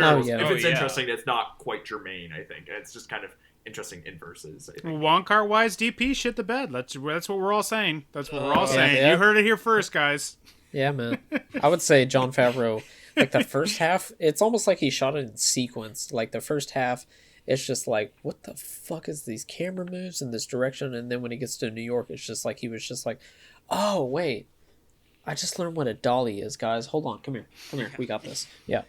interesting, it's not quite germane. I think it's just kind of interesting inverses. I think.
Wonkar wise, DP shit the bed. That's what we're all saying. That's what we're all saying. Yeah. You heard it here first, guys.
Yeah, man. I would say Jon Favreau, like the first half, it's almost like he shot it in sequence. Like the first half, it's just like, what the fuck is these camera moves in this direction? And then when he gets to New York, it's just like he was just like, oh wait, I just learned what a dolly is, guys. Hold on, come here, we got this. Yeah.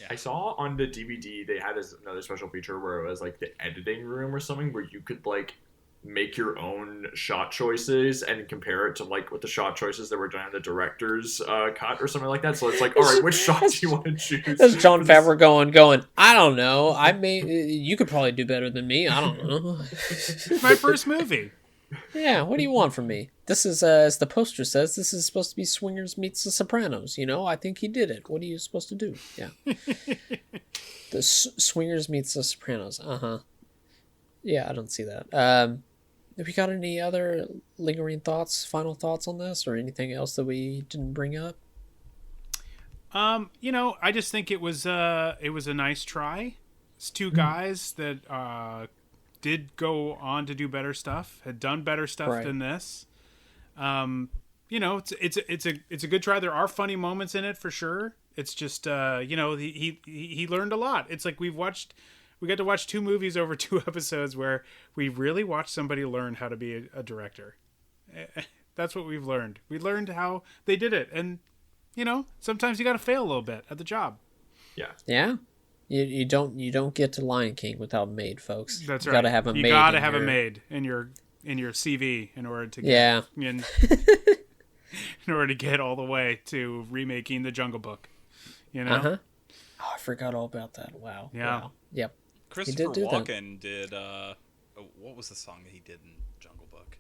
I saw on the DVD they had another special feature where it was like the editing room or something where you could like make your own shot choices and compare it to like what the shot choices that were done in the director's cut or something like that. So it's like, all right, which shot do you want to choose?
That's Jon Favreau going, I don't know. You could probably do better than me. I don't know.
It's my first movie.
Yeah, what do you want from me? This is, as the poster says, this is supposed to be Swingers meets The Sopranos. I think he did it. What are you supposed to do? Yeah. The Swingers meets The Sopranos. Uh-huh. Yeah, I don't see that. Have we got any other lingering thoughts, final thoughts on this, or anything else that we didn't bring up?
I just think it was a nice try. It's two guys that did go on to do better stuff, had done better stuff than this. It's a good try. There are funny moments in it for sure. It's just he learned a lot. It's like we got to watch two movies over 2 episodes where we really watched somebody learn how to be a director. That's what we've learned. We learned how they did it, and sometimes you got to fail a little bit at the job.
Yeah.
Yeah. You don't get to Lion King without Maid, folks.
That's right.
You gotta have a maid.
You gotta have a maid in your CV in order to get in order to get all the way to remaking The Jungle Book.
Oh, I forgot all about that. Wow.
Yeah.
Wow. Yep.
Christopher Walken did what was the song that he did in Jungle Book?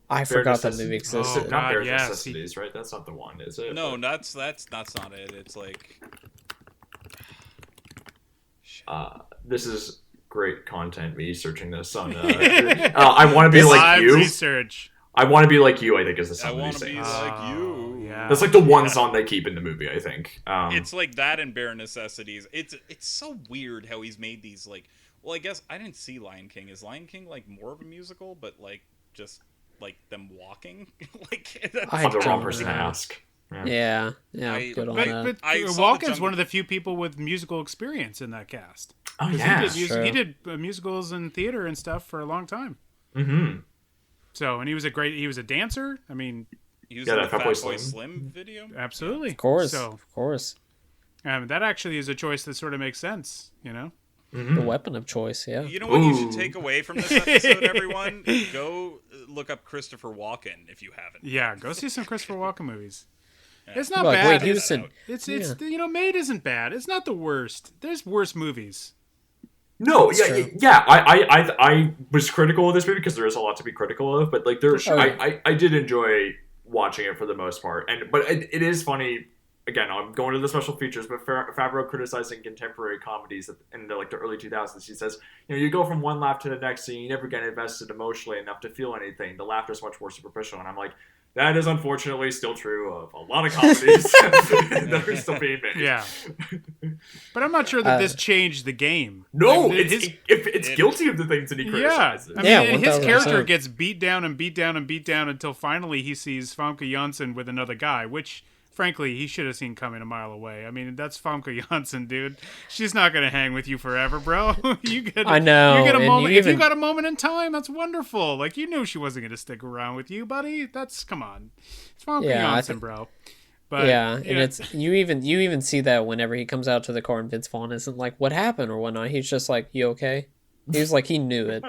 I forgot that movie existed.
Oh,
not
God,
Bare
yes.
Necessities, right? That's not the one, is it?
No, that's not it. It's like
this is great content. Me searching this on. I want to be like you.
Research.
I want to be like you. I think is the song.
I want to be like you.
Yeah.
That's like the one song they keep in the movie. I think.
It's like that and Bare Necessities. It's so weird how he's made these like. Well, I guess I didn't see Lion King. Is Lion King like more of a musical, but like just like them walking? Like that's
I'm the wrong person to ask.
Yeah. Good on that.
But Walken's one of the few people with musical experience in that cast.
Oh yeah,
he did musicals and theater and stuff for a long time.
Mm-hmm.
So, and he was a dancer. I mean,
he was in the Fat Boy Slim video.
Absolutely,
of course.
That actually is a choice that sort of makes sense.
Mm-hmm. The weapon of choice. Yeah.
You know what you should take away from this episode, everyone? Go look up Christopher Walken if you haven't.
Yeah, go see some Christopher Walken movies. Yeah. It's not
like,
bad.
Wait,
Maid isn't bad. It's not the worst. There's worse movies.
No, yeah. I was critical of this movie because there is a lot to be critical of, but like I did enjoy watching it for the most part, but it is funny again, I'm going to the special features, but Favreau criticizing contemporary comedies in the early 2000s. He says, you go from one laugh to the next, and you never get invested emotionally enough to feel anything. The laughter is much more superficial. And I'm like, that is unfortunately still true of a lot of comedies that are still being made.
Yeah. But I'm not sure that this changed the game.
No, it's guilty of the things that he criticizes.
Yeah. I mean, his character gets beat down and beat down and beat down until finally he sees Famke Janssen with another guy, which, frankly, he should have seen coming a mile away. I mean, that's Famke Janssen, dude. She's not going to hang with you forever, bro.
I know.
You get a moment. If you got a moment in time, that's wonderful. Like, you knew she wasn't going to stick around with you, buddy. Come on. It's Famke Janssen, bro. But,
and it's you even see that whenever he comes out to the car and Vince Vaughn isn't like, what happened or whatnot. He's just like, you okay? He was like, he knew it.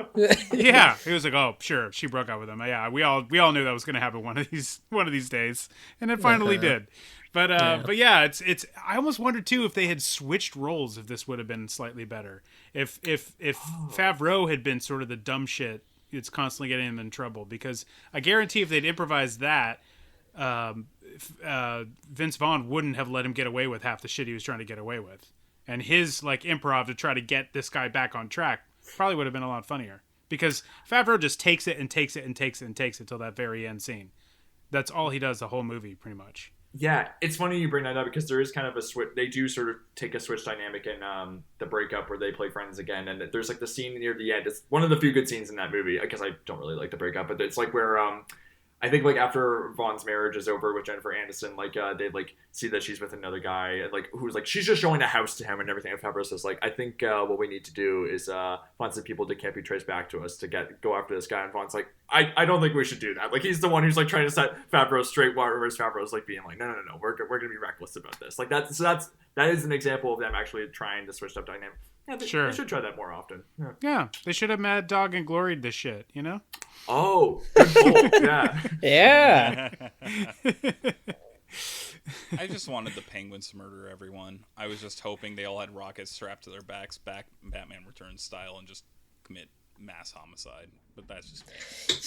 Yeah, he was like, oh, sure, she broke up with him. Yeah, we all knew that was going to happen one of these days, and it finally did. But yeah, it's. I almost wondered too if they had switched roles, if this would have been slightly better. If Favreau had been sort of the dumb shit, it's constantly getting him in trouble. Because I guarantee if they'd improvised that, Vince Vaughn wouldn't have let him get away with half the shit he was trying to get away with, and his improv to try to get this guy back on track probably would have been a lot funnier. Because Favreau just takes it and takes it and takes it and takes it till that very end scene. That's all he does the whole movie, pretty much.
Yeah, it's funny you bring that up because there is kind of a switch. They do sort of take a switch dynamic in the breakup where they play friends again, and there's the scene near the end. It's one of the few good scenes in that movie because I don't really like the breakup, but it's where I think after Vaughn's marriage is over with Jennifer Aniston, they see that she's with another guy, and who's she's just showing a house to him and everything. And Favreau says I think what we need to do is find some people that can't be traced back to us to go after this guy. And Vaughn's like, I don't think we should do that. He's the one who's trying to set Favreau straight, whereas Favreau's being no, we're gonna be reckless about this. That is an example of them actually trying to switch up dynamic. Yeah, they should try that more often.
Yeah, they should have Mad Dog and gloried this shit,
Oh, good pull. Yeah.
Yeah.
I just wanted the Penguins to murder everyone. I was just hoping they all had rockets strapped to their backs, Batman Returns style, and just commit mass homicide. But that's just me.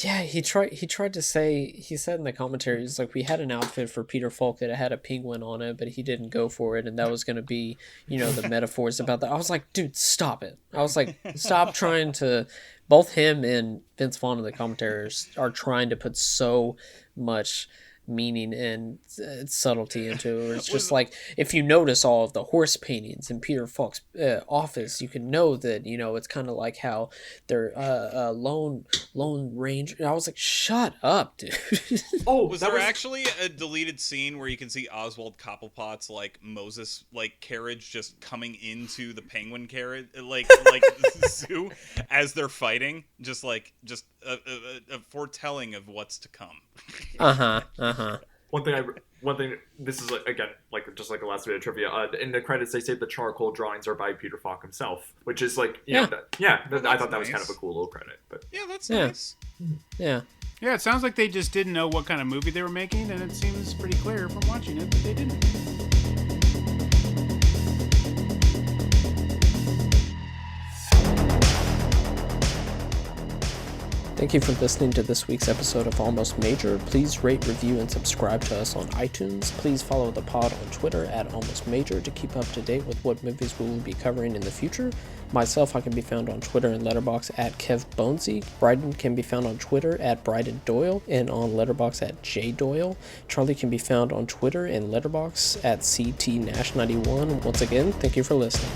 Yeah, he tried to say, he said in the commentary, he's like, we had an outfit for Peter Falk that had a penguin on it, but he didn't go for it, and that was going to be, the metaphors about that. I was like, dude, stop it. I was like, stop trying to... Both him and Vince Vaughn in the commentaries are trying to put so much meaning and subtlety into it. It's just if you notice all of the horse paintings in Peter Falk's office, you can know that it's kind of like how they're Lone Ranger. And I was like, shut up, dude.
Was there actually a deleted scene where you can see Oswald Cobblepot's Moses carriage just coming into the penguin carriage zoo as they're fighting, just a foretelling of what's to come.
One thing. This is again just like the last bit of trivia. In the credits, they say the charcoal drawings are by Peter Falk himself, which is I thought that was kind of a cool little credit. But
yeah, that's nice.
Yeah.
Yeah, it sounds like they just didn't know what kind of movie they were making, and it seems pretty clear from watching it that they didn't.
Thank you for listening to this week's episode of Almost Major. Please rate, review, and subscribe to us on iTunes. Please follow the pod on Twitter at Almost Major to keep up to date with what movies we will be covering in the future. Myself, I can be found on Twitter and Letterboxd at Kev Bonesy. Bryden can be found on Twitter at Bryden Doyle and on Letterboxd at J Doyle. Charlie can be found on Twitter and Letterboxd at CT Nash91. Once again, thank you for listening.